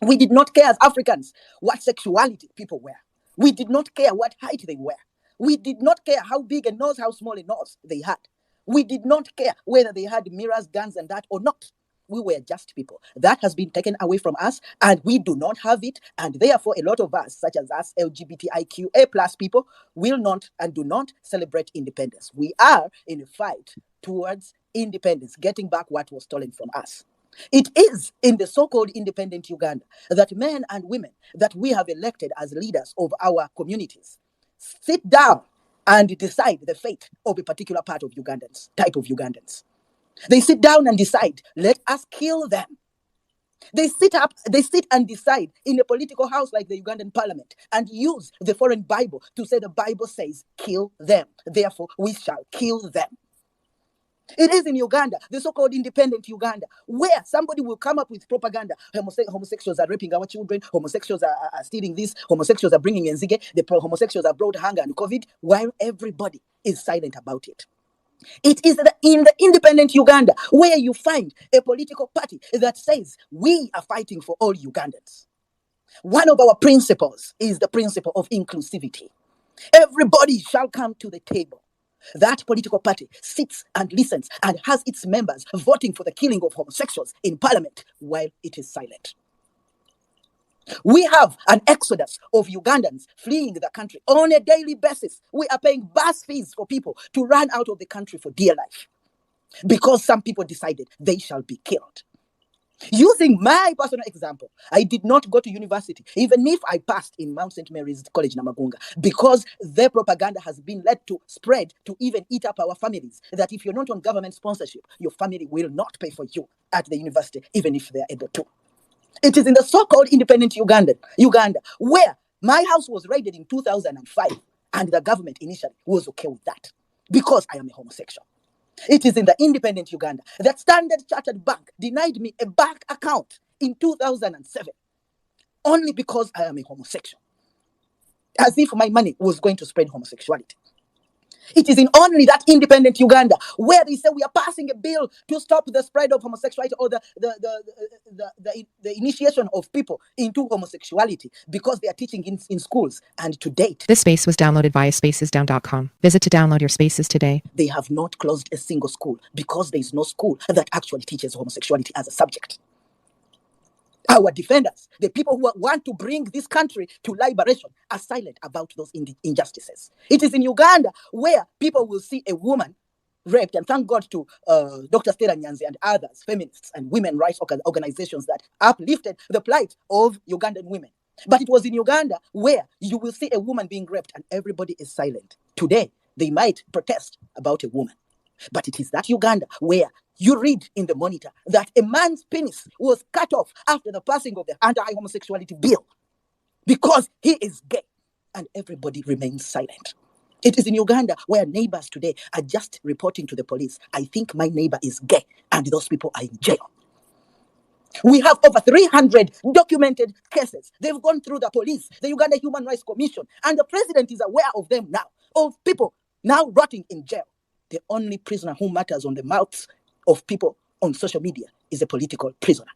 We did not care as Africans what sexuality people were. We did not care what height they were. We did not care how big a nose, how small a nose they had. We did not care whether they had mirrors, guns, and that or not. We were just people. That has been taken away from us, and we do not have it. And therefore, a lot of us, such as us LGBTIQA plus people, will not and do not celebrate independence. We are in a fight towards independence, getting back what was stolen from us. It is in the so-called independent Uganda that men and women that we have elected as leaders of our communities sit down and decide the fate of a particular type of Ugandans. They sit down and decide, let us kill them. They sit and decide in a political house like the Ugandan parliament and use the foreign Bible to say the Bible says, kill them. Therefore, we shall kill them. It is in Uganda, the so-called independent Uganda, where somebody will come up with propaganda. Homosexuals are raping our children. Homosexuals are stealing this. Homosexuals are bringing Nzige. Homosexuals have brought hunger and COVID, while everybody is silent about it. It is in the independent Uganda where you find a political party that says, we are fighting for all Ugandans. One of our principles is the principle of inclusivity. Everybody shall come to the table. That political party sits and listens and has its members voting for the killing of homosexuals in parliament while it is silent. We have an exodus of Ugandans fleeing the country on a daily basis. We are paying bus fees for people to run out of the country for dear life because some people decided they shall be killed. Using my personal example, I did not go to university, even if I passed in Mount St. Mary's College, Namagunga, because their propaganda has been led to spread to even eat up our families, that if you're not on government sponsorship, your family will not pay for you at the university, even if they're able to. It is in the so-called independent Uganda, where my house was raided in 2005, and the government initially was okay with that because I am a homosexual. It is in the independent Uganda that Standard Chartered Bank denied me a bank account in 2007 only because I am a homosexual, as if my money was going to spread homosexuality. It is in only that independent Uganda where they say we are passing a bill to stop the spread of homosexuality or the initiation of people into homosexuality because they are teaching in schools. And to date, This space was downloaded via spacesdown.com. Visit to download your spaces today. they have not closed a single school because there is no school that actually teaches homosexuality as a subject. Our defenders, the people who want to bring this country to liberation, are silent about those injustices. It is in Uganda where people will see a woman raped. And thank God to Dr. Stella Nyanzi and others, feminists and women rights organizations that uplifted the plight of Ugandan women. But it was in Uganda where you will see a woman being raped and everybody is silent. Today, they might protest about a woman. But it is that Uganda where you read in the Monitor that a man's penis was cut off after the passing of the anti-homosexuality bill because he is gay, and everybody remains silent. It is in Uganda where neighbors today are just reporting to the police, I think my neighbor is gay, and those people are in jail. We have over 300 documented cases. They've gone through the police, the Uganda Human Rights Commission, and the president is aware of them now, of people now rotting in jail. The only prisoner who matters on the mouths of people on social media is a political prisoner.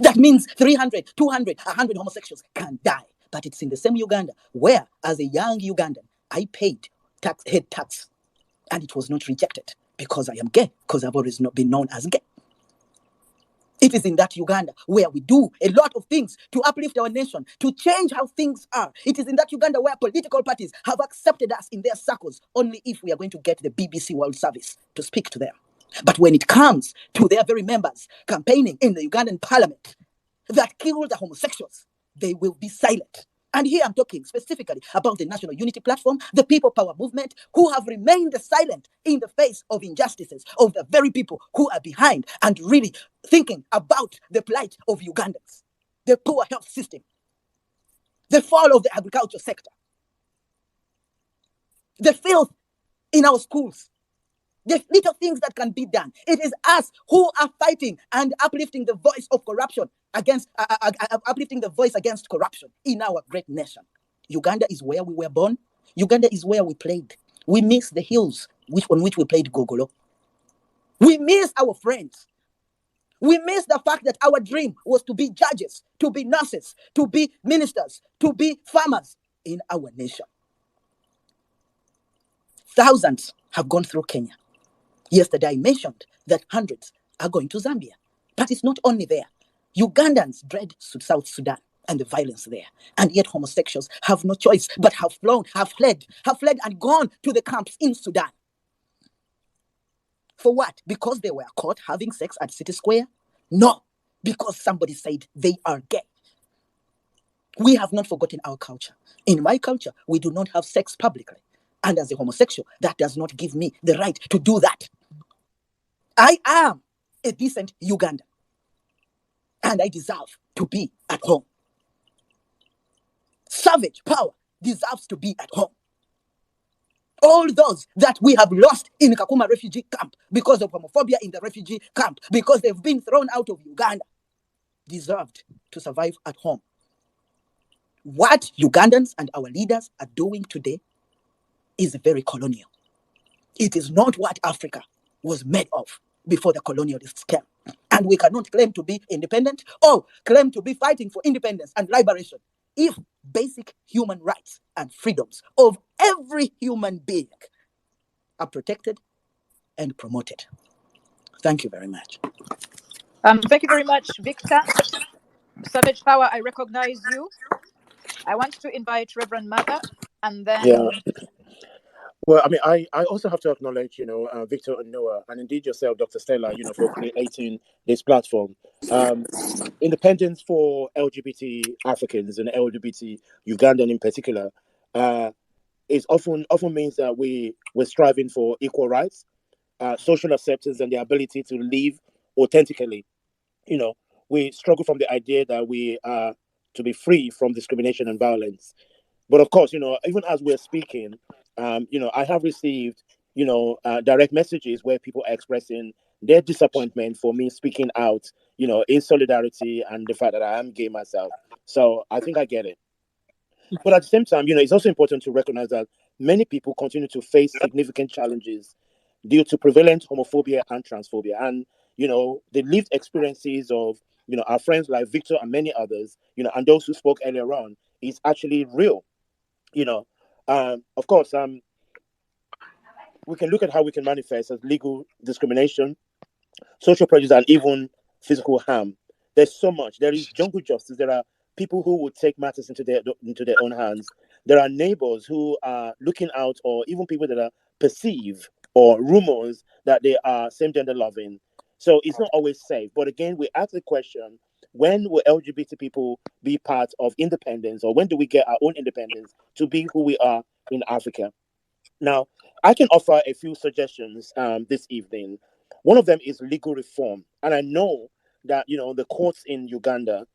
That means 300, 200, 100 homosexuals can die. But it's in the same Uganda where, as a young Ugandan, I paid head tax, and it was not rejected because I am gay, because I've always not been known as gay. It is in that Uganda where we do a lot of things to uplift our nation, to change how things are. It is in that Uganda where political parties have accepted us in their circles only if we are going to get the BBC World Service to speak to them. But when it comes to their very members campaigning in the Ugandan parliament that kill the homosexuals, they will be silent. And here I'm talking specifically about the National Unity Platform, the People Power Movement, who have remained silent in the face of injustices of the very people who are behind and really thinking about the plight of Ugandans, the poor health system, the fall of the agriculture sector, the filth in our schools, the little things that can be done. It is us who are fighting and uplifting the voice of corruption against, uplifting the voice against corruption in our great nation. Uganda is where we were born. Uganda is where we played. We miss the hills on which we played Gogolo. We miss our friends. We miss the fact that our dream was to be judges, to be nurses, to be ministers, to be farmers in our nation. Thousands have gone through Kenya. Yesterday, I mentioned that hundreds are going to Zambia. But it's not only there. Ugandans dread South Sudan and the violence there. And yet homosexuals have no choice but have fled and gone to the camps in Sudan. For what? Because they were caught having sex at City Square? No, because somebody said they are gay. We have not forgotten our culture. In my culture, we do not have sex publicly. And as a homosexual, that does not give me the right to do that. I am a decent Ugandan, and I deserve to be at home. Savage power deserves to be at home. All those that we have lost in Kakuma refugee camp because of homophobia in the refugee camp, because they've been thrown out of Uganda, deserved to survive at home. What Ugandans and our leaders are doing today is very colonial. It is not what Africa was made of before the colonialists came. And we cannot claim to be independent or claim to be fighting for independence and liberation if basic human rights and freedoms of every human being are protected and promoted. Thank you very much. Thank you very much, Victor. Savage Power, I recognize you. I want to invite Reverend Mother, and then... Yeah. Well, I mean, I also have to acknowledge, Victor and Noah, and indeed yourself, Dr. Stella, for creating this platform. Independence for LGBT Africans and LGBT Ugandan in particular is often means that we're striving for equal rights, social acceptance, and the ability to live authentically. We struggle from the idea that we are to be free from discrimination and violence. But of course, even as we're speaking, I have received, direct messages where people are expressing their disappointment for me speaking out, in solidarity and the fact that I am gay myself. So I think I get it. But at the same time, it's also important to recognize that many people continue to face significant challenges due to prevalent homophobia and transphobia. And, the lived experiences of, our friends like Victor and many others, and those who spoke earlier on is actually real. Of course, we can look at how we can manifest as legal discrimination, social prejudice, and even physical harm. There's so much. There is jungle justice. There are people who would take matters into their own hands. There are neighbors who are looking out, or even people that are perceived or rumors that they are same-gender loving. So it's not always safe. But again, we ask the question, when will LGBT people be part of independence, or when do we get our own independence to be who we are in Africa? Now, I can offer a few suggestions this evening. One of them is legal reform. And I know that, the courts in Uganda,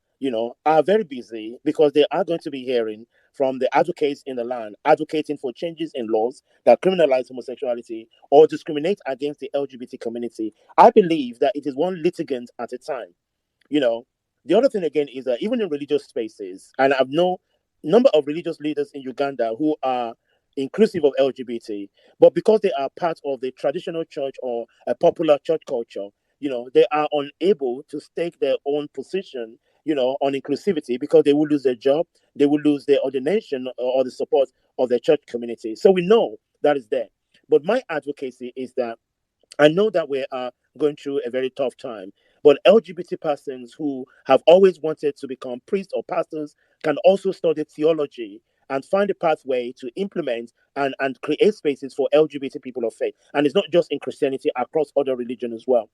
are very busy because they are going to be hearing from the advocates in the land, advocating for changes in laws that criminalize homosexuality or discriminate against the LGBT community. I believe that it is one litigant at a time. The other thing again is that even in religious spaces, and I've known number of religious leaders in Uganda who are inclusive of LGBT, but because they are part of the traditional church or a popular church culture, they are unable to stake their own position, on inclusivity, because they will lose their job, they will lose their ordination or the support of their church community. So we know that is there. But my advocacy is that I know that we are going through a very tough time, but LGBT persons who have always wanted to become priests or pastors can also study theology and find a pathway to implement and create spaces for LGBT people of faith. And it's not just in Christianity, across other religions as well.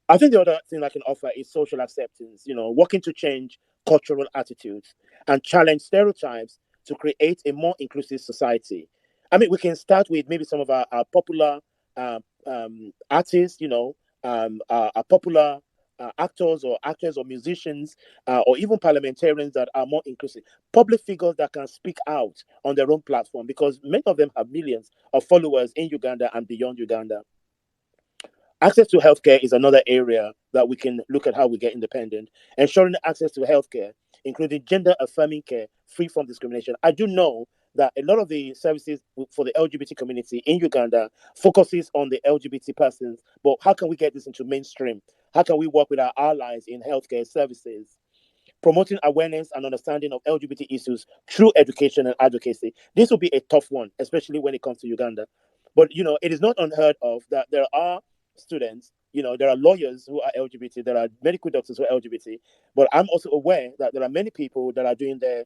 I think the other thing I can offer is social acceptance, working to change cultural attitudes and challenge stereotypes to create a more inclusive society. I mean, we can start with maybe some of our popular artists, our popular actors or musicians, or even parliamentarians that are more inclusive. Public figures that can speak out on their own platform, because many of them have millions of followers in Uganda and beyond Uganda. Access to healthcare is another area that we can look at how we get independent. Ensuring access to healthcare, including gender-affirming care, free from discrimination. I do know that a lot of the services for the LGBT community in Uganda focuses on the LGBT persons, but how can we get this into mainstream? How can we work with our allies in healthcare services? Promoting awareness and understanding of LGBT issues through education and advocacy. This will be a tough one, especially when it comes to Uganda. But, it is not unheard of that there are students, there are lawyers who are LGBT, there are medical doctors who are LGBT, but I'm also aware that there are many people that are doing their,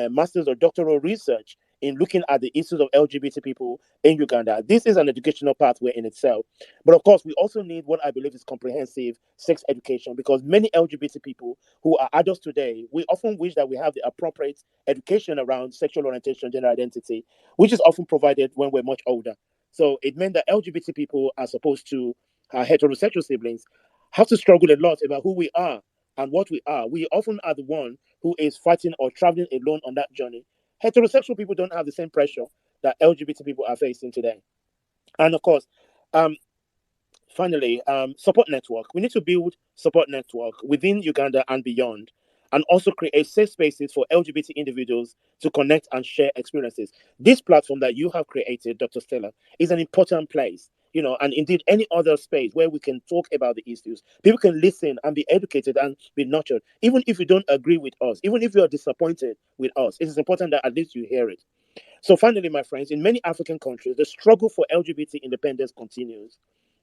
master's or doctoral research in looking at the issues of LGBT people in Uganda. This is an educational pathway in itself. But of course, we also need what I believe is comprehensive sex education, because many LGBT people who are adults today, we often wish that we have the appropriate education around sexual orientation, gender identity, which is often provided when we're much older. So it meant that LGBT people are supposed to, heterosexual siblings, have to struggle a lot about who we are and what we are. We often are the one who is fighting or traveling alone on that journey. Heterosexual people don't have the same pressure that LGBT people are facing today. And of course, finally, support network. We need to build support network within Uganda and beyond, and also create safe spaces for LGBT individuals to connect and share experiences. This platform that you have created, Dr. Stella, is an important place, and indeed any other space where we can talk about the issues. People can listen and be educated and be nurtured. Even if you don't agree with us, even if you are disappointed with us, it is important that at least you hear it. So finally, my friends, in many African countries, the struggle for LGBT independence continues.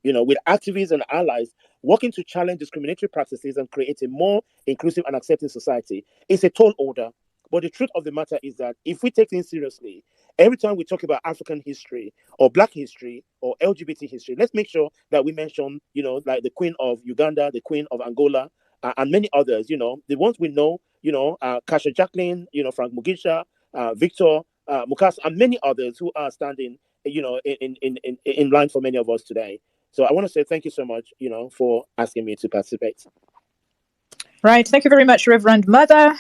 With activists and allies working to challenge discriminatory practices and create a more inclusive and accepting society. It's a tall order. But the truth of the matter is that if we take things seriously, every time we talk about African history or Black history or LGBT history, let's make sure that we mention, like the Queen of Uganda, the Queen of Angola, and many others, the ones we know, Kasha Jacqueline, Frank Mugisha, Victor, Mukasa, and many others who are standing, in line for many of us today. So I want to say thank you so much, for asking me to participate. Right. Thank you very much, Reverend Mother.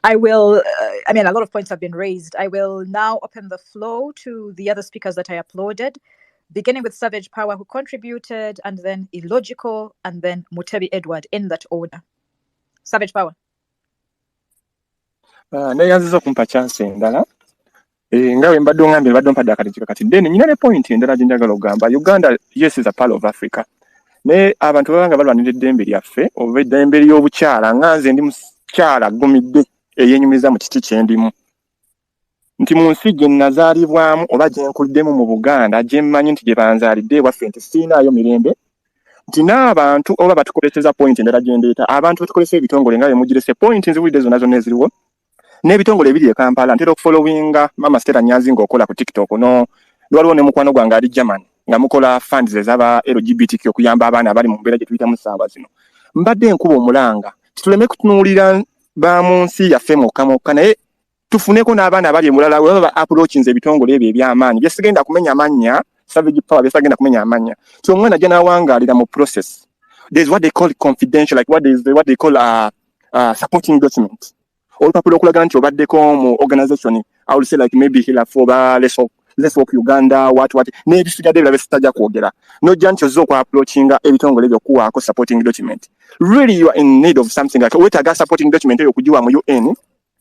I will, a lot of points have been raised. I will now open the floor to the other speakers that I applauded, beginning with Savage Power, who contributed, and then Illogical, and then Mutebi Edward, in that order. Savage Power. Neyanziza okumpa chance endala. Nga we mbadde ngambye mbadde mpadde akati kati then nyina ne point endala gye njagala okugamba. Uganda, yes, is a part of Africa. Ne abantu babanga balwanira eddembe lyaffe oba eddembe ly'obukyala nga nze ndi mukyala gumidde eyenyumiza mu kiti kye ndimu. Nti mu nsi gye nazaalibwamu oba gye nkuddemu mu Buganda gye mmanyi nti gye banzaalidde ewaffe nti siinaayo mirembe. Nti n'abantu oba batukoleseza point endala gye ndeeta abantu batukolesa ebitongole nga bye mugirese point nziwulidde zonna eziriwo. N'ebitongole ebiri e Kampala ntera okufollowinga Mama Stella Nyanzi ng'okola ku TikTok waliwo ne mukwano gwange ali German nga mukola funds ezaba LGBTQ okuyamba abaana abali mu mbeera gye tuyitamu ssaawa zino. Mbadde nkuba omulanga tuleme kutunuulira ba mu nsi yaffe mokka naye tufuneko n'abaana abali mulala we baba approaching ebitongole ebyo eby'amaanyi bye sigenda kumenya amannya savage power bye sagenda kumenya amannya so omwana ajja n'awangaalira mu process. There's what they call confidential, like what they call supporting document. Olupapula okulaga nti obaddeko mu organization, I would say like maybe here for let's work Uganda, what n'ebisigadde ebirala besitajja kwogera. Nojja nti ozza okwa-approachinga ebitongole ebyo okuwaako supporting document. Really you are in need of something like weetaaga supporting document eyo okugiwa mu UN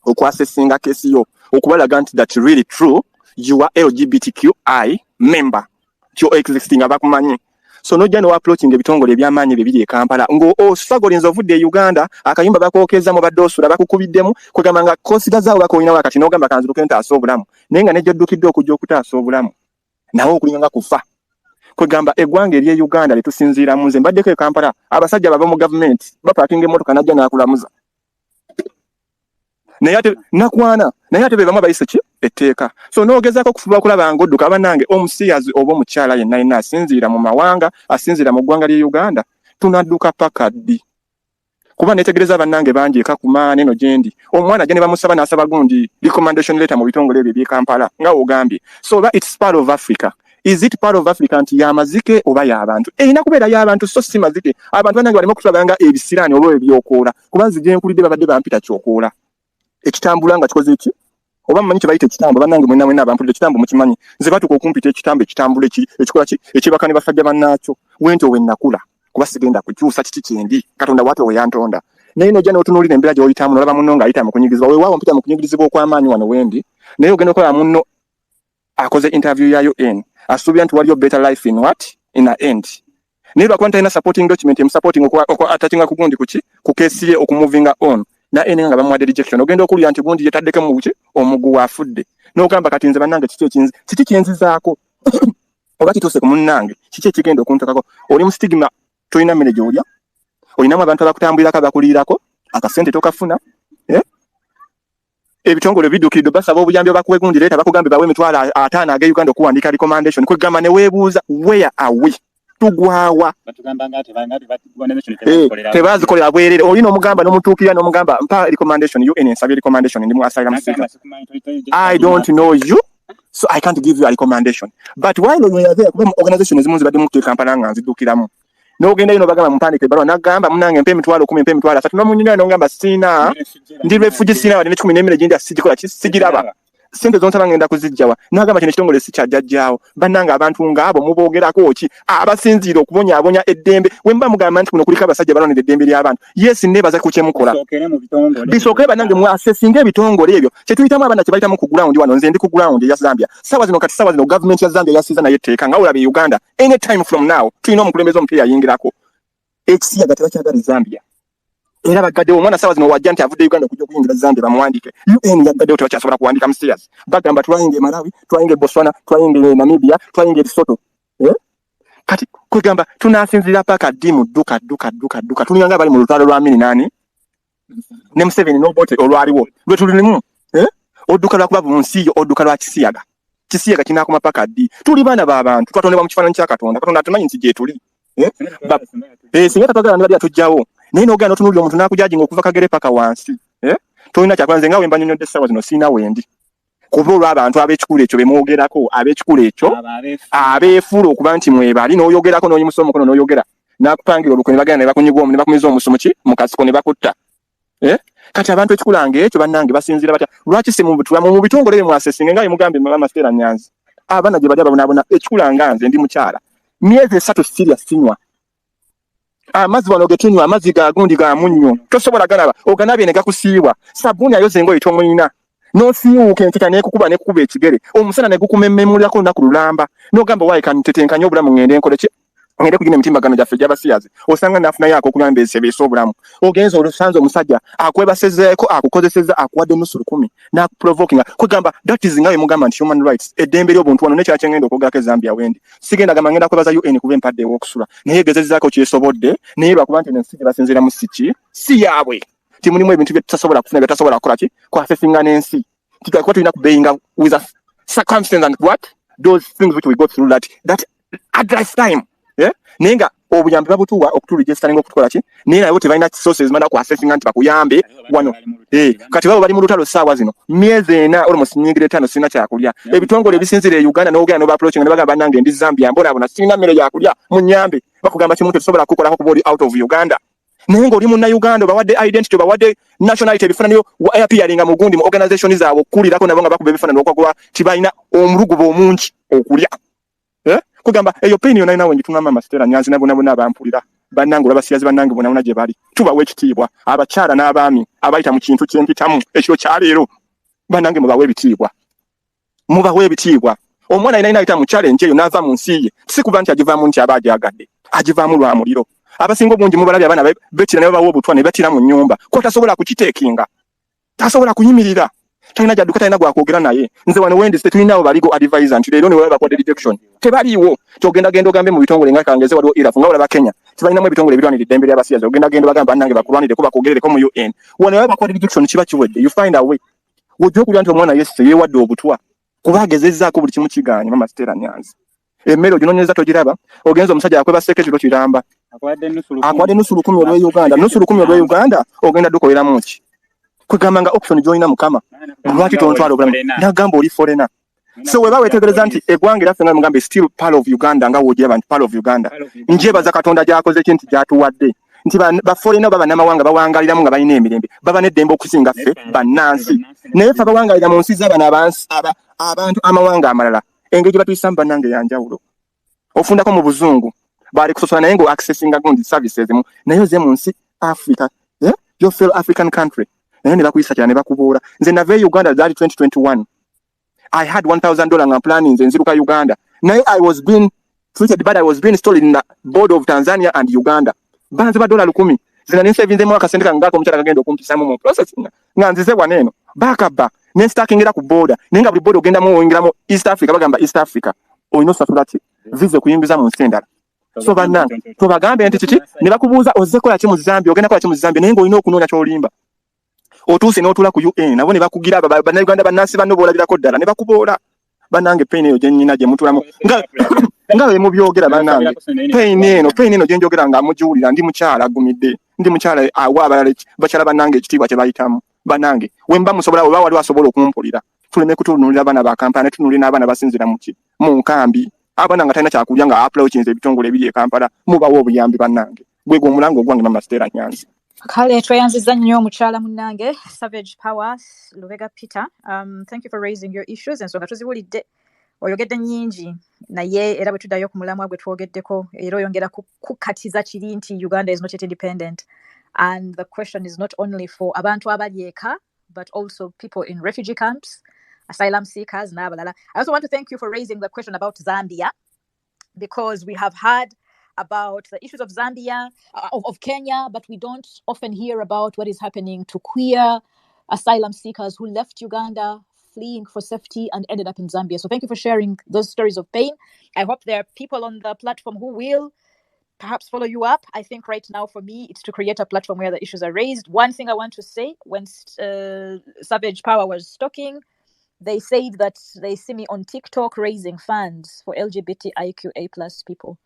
okwassessinga keesi yo okubalaga nti that really true you are LGBTQI member kyo existing abakumanyi. So nojja no approaching ebitongole eby'amaanyi bibiri e Kampala ngo struggling ovudde e Uganda akayimba bakookeza mu badde osula bakukubiddemu kwegamba nga konsida zaawo bakoyina wakati n'ogamba kanziruke ntaasa obulamu naye nga nejjoddukidde okujja okutaasa obulamu nawe okulinga nga kufa kwegamba eggwanga eri e Uganda lyetusinziiramu nze mbaddeko e Kampala abasajja bava mu gavumenti bapaakinga emmotoka najja n'akulamuza naye ate be bamu abayise ki etteeka so n'ogezaako okufuba okulaba nga odduka bannange omusiyazi oba omukyala yenna asinziira mu mawanga asinziira mu ggwanga ly'e Uganda tunadduka paka ddi kuba neetegereza bannange bangi ekakuma neno gye ndi omwana gye ne bamusaba n'asaba gundi recommendation letter mu bitongole ebyo eby'e Kampala nga ogambye so that it's part of Africa. Is it part of Africa nti y'amazike oba y'abantu erina kubeera y'abantu so si mazike abantu bannange baleme okutulabanga ebisiraani oba ebyokoola kuba nze gye nkulidde babadde bampita kyokoola ekitambula nga kikoze ki oba mmanyi kye bayita ekitambo bannange mwenna abampulira ekitambo mukimanyi nze batuka okumpita ekitambo ekitambula ekikola ki ekibaka ne basajja bannaakyo wento we nnakula kuba sigenda kukyusa kiki kyendi Katonda wate we yantonda naye nojja n'otunuulira embeera gy'oyitamu n'olaba munno ng'ayita mu kunyigirizibwa weewaawo mpita mu kunyigirizibwa okw'amaanyi wano wendi naye ogenda okola munno akoze interview ya UN asuubira nti waliyo better life in what in the end naye lwakuba ntalina supporting document emusupporting atakinga kugundi kuki ku keesi ye okumuvinga on na ene nga bamuwadde rejection ogenda okulya nti gundi yetaddeko mu buki omugu waafudde n'ogamba kati nze bannange kiki kyenzizaako oba kituuse ku munnange kiki ekigenda okuntakako oli mu stigma tolina mmere gy'olya olinamu abantu abakutambulirako abakuliirako akasente tokafuna ebitongole biddukiridde basaba obuyambi obakuwe gundi leeta bakugambe bawe emitwalo 5 ag'e Uganda okuwandiika recommendation kwegamba ne weebuuza where are we tugwawa tebazikolera bwerere olina omugamba n'omutuukira n'omugamba mpa recommendation UN ensabye recommendation ndi mu asylum seeker I don't know you so I can't give you a recommendation but while you are there kuba organization ezimu zibadde mu Kampala nga nziddukiramu n'ogenda ino bagamba mupandike ebbaluwa n'agamba munange mpa emitwalo 10 mpa emitwalo 3 n'omunyumya n'ogamba sina ndi refugee sina wadde ne 14 gyendi sigikola sigiraba sente zontaba ngenda kuzijjawa n'agamba kino ekitongole si kyajjajjaawo bannanga abantu ng'abo muboogerako ki abasinziira okubonyaabonya eddembe we mba mugamba nti kuno kuliko abasajja balonera eddembe ly'abantu yesi neebaza ku kyemukola bisookere bannange mwasesinga ebitongole ebyo kyetuyitamu abaana kye bayitamu ku ground wano nze ndi ku ground eya Zambia sawa zino gavumenti ya Zambia yasiiza naye etteeka nga olaba e Uganda anytime from now tulina omukulembeze omupiira yayingirako ekisiyaga tebakyagala Zambia era bagadde omwana sawa zino wajja nti avudde Uganda okujja okuyingira Zambia bamuwandiike UN yagaddewo tebakyasobola kuwandiika musiyas bagamba twayinge Malawi twayinge Botswana twayinge Namibia twayinge Lesotho kati kwegamba tunaasinzira paka ddi mu dduka tulinganga bali mu lutalo lwa mini nani ne Museveni n'obote olwaliwo lwe tulimu odduka lwakuba mu nsi yo odduka lwa kisiyaga kinaakoma paka ddi tuli baana b'abantu twatondebwa mu kifaananyi kya Katonda atumanyi nsi gye tuli singa tatwagala nibali atujjawo naye n'ogenda n'otunuulira omuntu n'akujajinga okuva Kagere paka wansi tolina kyakula nze nga we mbanyonyodde essaawa zino siina wendi kuba olw'abantu ab'ekikulu ekyo be mwogerako ab'ekikulu ekyo abeefuula okuba nti mwebali n'oyogerako n'oyimusa omukono n'oyogera n'akupangira olukwe ne bagenda ne bakunyiga ne bakumiza omusomo ki mu kasiko ne bakutta kati abantu ekikulanga ekyo bannange basinziira batya lwaki si mu bitongole bye mwasesinga nga yemugambe Mama Stella Nyanzi abaana gye bali ababonaabona ekikulanga nze ndi mukyala myezi 3 siriya sinywa amazzi wano getunywa amazzi ga gundi ga munnyo tosobola galaba oganabye ne gakusiibwa sabbuuni ayoze engoye tomulina n'osiiwuuka enkita n'ekukuba ekigere omusana ne gukumemmemulirako olunaku lulamba n'ogamba waayi kantetenkanye obulamu ngende nkole ki ngende kugina emitimbagano gyaffe gy'abasiyazi osanga naafunayo akokulamba ebisebeesa obulamu ogenza olusanze omusajja akwebasezeeko akukozeseza akuwadde nusu 10 n'akuprovokinga kwegamba that is nga we mugamba nti human rights eddembe ly'obuntu wano nekyala kyengenda okwogako Zambia wendi sigenda gamba ngenda kwebaza UN kuba empadde ew'okusula naye gezezaako kyesobodde naye lwakuba nti nensi gye basinziiramu si yaabwe timulimu ebintu bye tutasobola kufuna bye tutasobola kukola ki kwasesinga n'ensi kuba tulina kubeyinga with a circumstance and what those things which we go through that at lifetime. Yeah? Nenga obuyambi babutuwa okuturegistering okutukola ki naye nabo tebalina sources manda ku assessing nti bakuyambe wano kati babo bali mu lutalo ssaawa zino myezi 4 almost nyingire 5 sina kyakulya ebitongole ebisinzire Uganda n'ogenda no approaching ne bagamba nange ndi Zambia mbona sina mmere yakulya munyambe bakugamba kimu tesobola kukolako kubodi out of Uganda naye ng'oli munna Uganda bawadde identity bawadde nationality ebifaananyo appearing mu gundi mu organization zaabwe kulirako nabo nga bakuba ebifaananyo okwakuba tibalina omulugubo omungi okulya kugamba eyo opinion nayo nawe ngitungamba Stella Nyanzi nabo abampulira bannange olabasiyazi bannange bona gye bali tubawe ekitiibwa abakyala n'abaami abayita mu kintu kyempitamu ekiro kya leero bannange mubawe ebitiibwa omwana alina ayita mu challenge eyo n'ava mu nsi ye si kuba nti agivaamu nti aba agyagadde agivaamu lwa muliro abasinga obungi mubalabye abaana betira ne babawa obutwa ne batira mu nnyumba ko tasobola kukiteekinga tasobola kuyimirira talina gyadduka talina gwakwogera naye nze wano wendi tetulinawo baligo advisor nti leero ne wewe bakwate detection tebaliiwo kyogenda genda ogambe mu bitongole nga kangeze waliwo irafu nga walaba Kenya tibalinamu ebitongole ebirwanira eddembe ly'abasiyazi ogenda genda bagamba bannange bakulwanireko bakwogerereko mu UN wano wewe bakwate detection kiba kiwedde you find a way wojja okulya nti omwana yesse yeewadde obutwa kuba agezezzaako buli kimu kiganye Mama Stella Nyanzi emmere oginoonyeza togiraba ogenza omusajja akweba sekejiro kiramba akwadde nusu 10 olw'e Uganda ogenda dukoleramu ki kwegamba nga option joina mukama lwaki tontwala obulamu nagamba oli foreigner so weba wetegereza nti eggwanga eraffe nga mugambe still part of Uganda nga wogira bantu part of Uganda njebaza Katonda gyakoze kinti gyatuwadde nti ba foreigner baba namawanga bawangaliramu nga balina emirembe baba neddembe okusinga ffe bannansi naye ffe abawangalira mu nsi z'abana abantu amawanga amalala engeri gye batuyisamu bannange yanjawulo ofundako mu buzungu bali kusosola naye ngo accessinga gundi services mu naye oze mu nsi Africa your fellow African country naye ne bakuyisa cyane bakubuula nze nave Uganda that 2021 I had $1,000 nga planning nze nziruka Uganda naye I was being treated but I was being stored in the board of Tanzania and Uganda banze ba $10,000 zina ne savings mu akasente kangako omukyala kagenda okumpisamu mu processing nga nzize waneno bakaba ne stakingira ku border nenga buli border ogenda mu oyingiramu East Africa bagamba East Africa oyino safulati vize kuyingiza mu nsendala so bannange tubagambe nti kiki ne bakubuuza ozze kola ki mu Zambia ogenda kola ki mu Zambia naye ng'olina okunoonya ky'olimba otuuse n'otula ku UN nabo ne bakugira bannayuganda bannansi banno boolabirako ddala ne bakuboola bannange pain eyo gye nnyina gye mutulamu nga bwe mubyogera bannange pain eno gye njogera nga mugiwulira ndi mukyala agumidde ndi mukyala awa abalala bakyala bannange ekitiibwa kye bayitamu bannange we mba musobola oba wali asobola okumpulira tuleme kutunuulira abaana ba Kampala ne tunuulire n'abaana basinzira mu nkambi abaana nga talina kyakulya nga approachinze ebitongole ebiri e Kampala mubawo obuyambi bannange gwegwo omulango ogwange Mama Stella Nyanzi kale tweyanziza nnyo mukyala munnange Savage Power Lubega Peter. Thank you for raising your issues ensonga tuziwulidde oyogedde nnyingi naye era bwe tuddayo ku mulamwa gwe twogeddeko era oyongera kukatiza kiri nti Uganda is not yet independent and the question is not only for abantu abali eka but also people in refugee camps, asylum seekers n'abalala. I also want to thank you for raising the question about Zambia because we have heard about the issues of Zambia, of Kenya, but we don't often hear about what is happening to queer asylum seekers who left Uganda, fleeing for safety and ended up in Zambia. So thank you for sharing those stories of pain. I hope there are people on the platform who will perhaps follow you up. I think right now for me, it's to create a platform where the issues are raised. One thing I want to say, when Savage Power was talking, they said that they see me on TikTok raising funds for LGBTIQA plus people.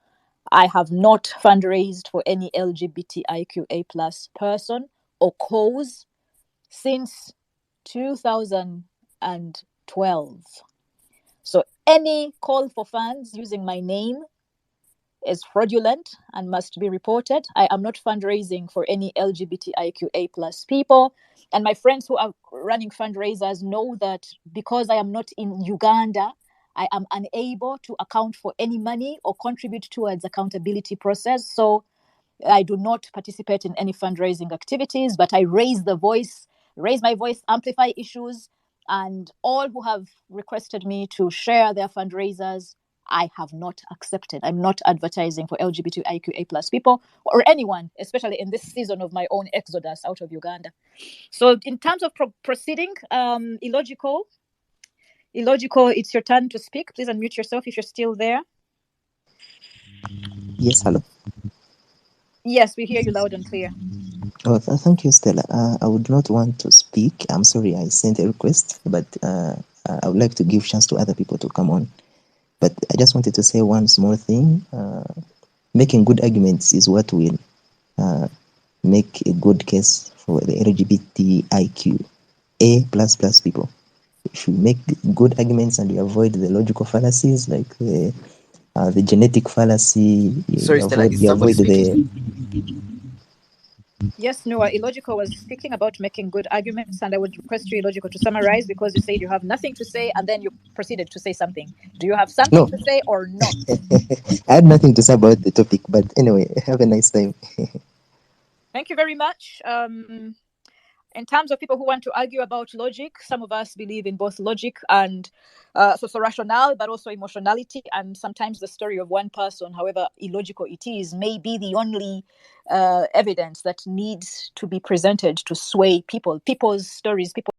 I have not fundraised for any LGBTIQA plus person or cause since 2012. So any call for funds using my name is fraudulent and must be reported. I am not fundraising for any LGBTIQA plus people. And my friends who are running fundraisers know that because I am not in Uganda, I am unable to account for any money or contribute towards accountability process. So I do not participate in any fundraising activities, but I raise my voice, amplify issues, and all who have requested me to share their fundraisers, I have not accepted. I'm not advertising for LGBTIQA plus people or anyone, especially in this season of my own exodus out of Uganda. So in terms of proceeding, illogical, it's your turn to speak. Please unmute yourself if you're still there. Yes, hello. Yes, we hear you loud and clear. Oh, thank you, Stella. I would not want to speak. I'm sorry I sent a request, but I would like to give chance to other people to come on. But I just wanted to say one small thing. Making good arguments is what will make a good case for the LGBTIQA++ people. If you make good arguments and you avoid the logical fallacies like the genetic fallacy, Sorry, Stella, is somebody speaking? Yes, Noah, Illogical was speaking about making good arguments, and I would request you, Illogical, to summarize because you said you have nothing to say and then you proceeded to say something. Do you have something No. to say or not? I had nothing to say about the topic, but anyway, have a nice time. Thank you very much. In terms of people who want to argue about logic, some of us believe in both logic and so rationale, but also emotionality. And sometimes the story of one person, however illogical it is, may be the only evidence that needs to be presented to sway people. People's stories, people.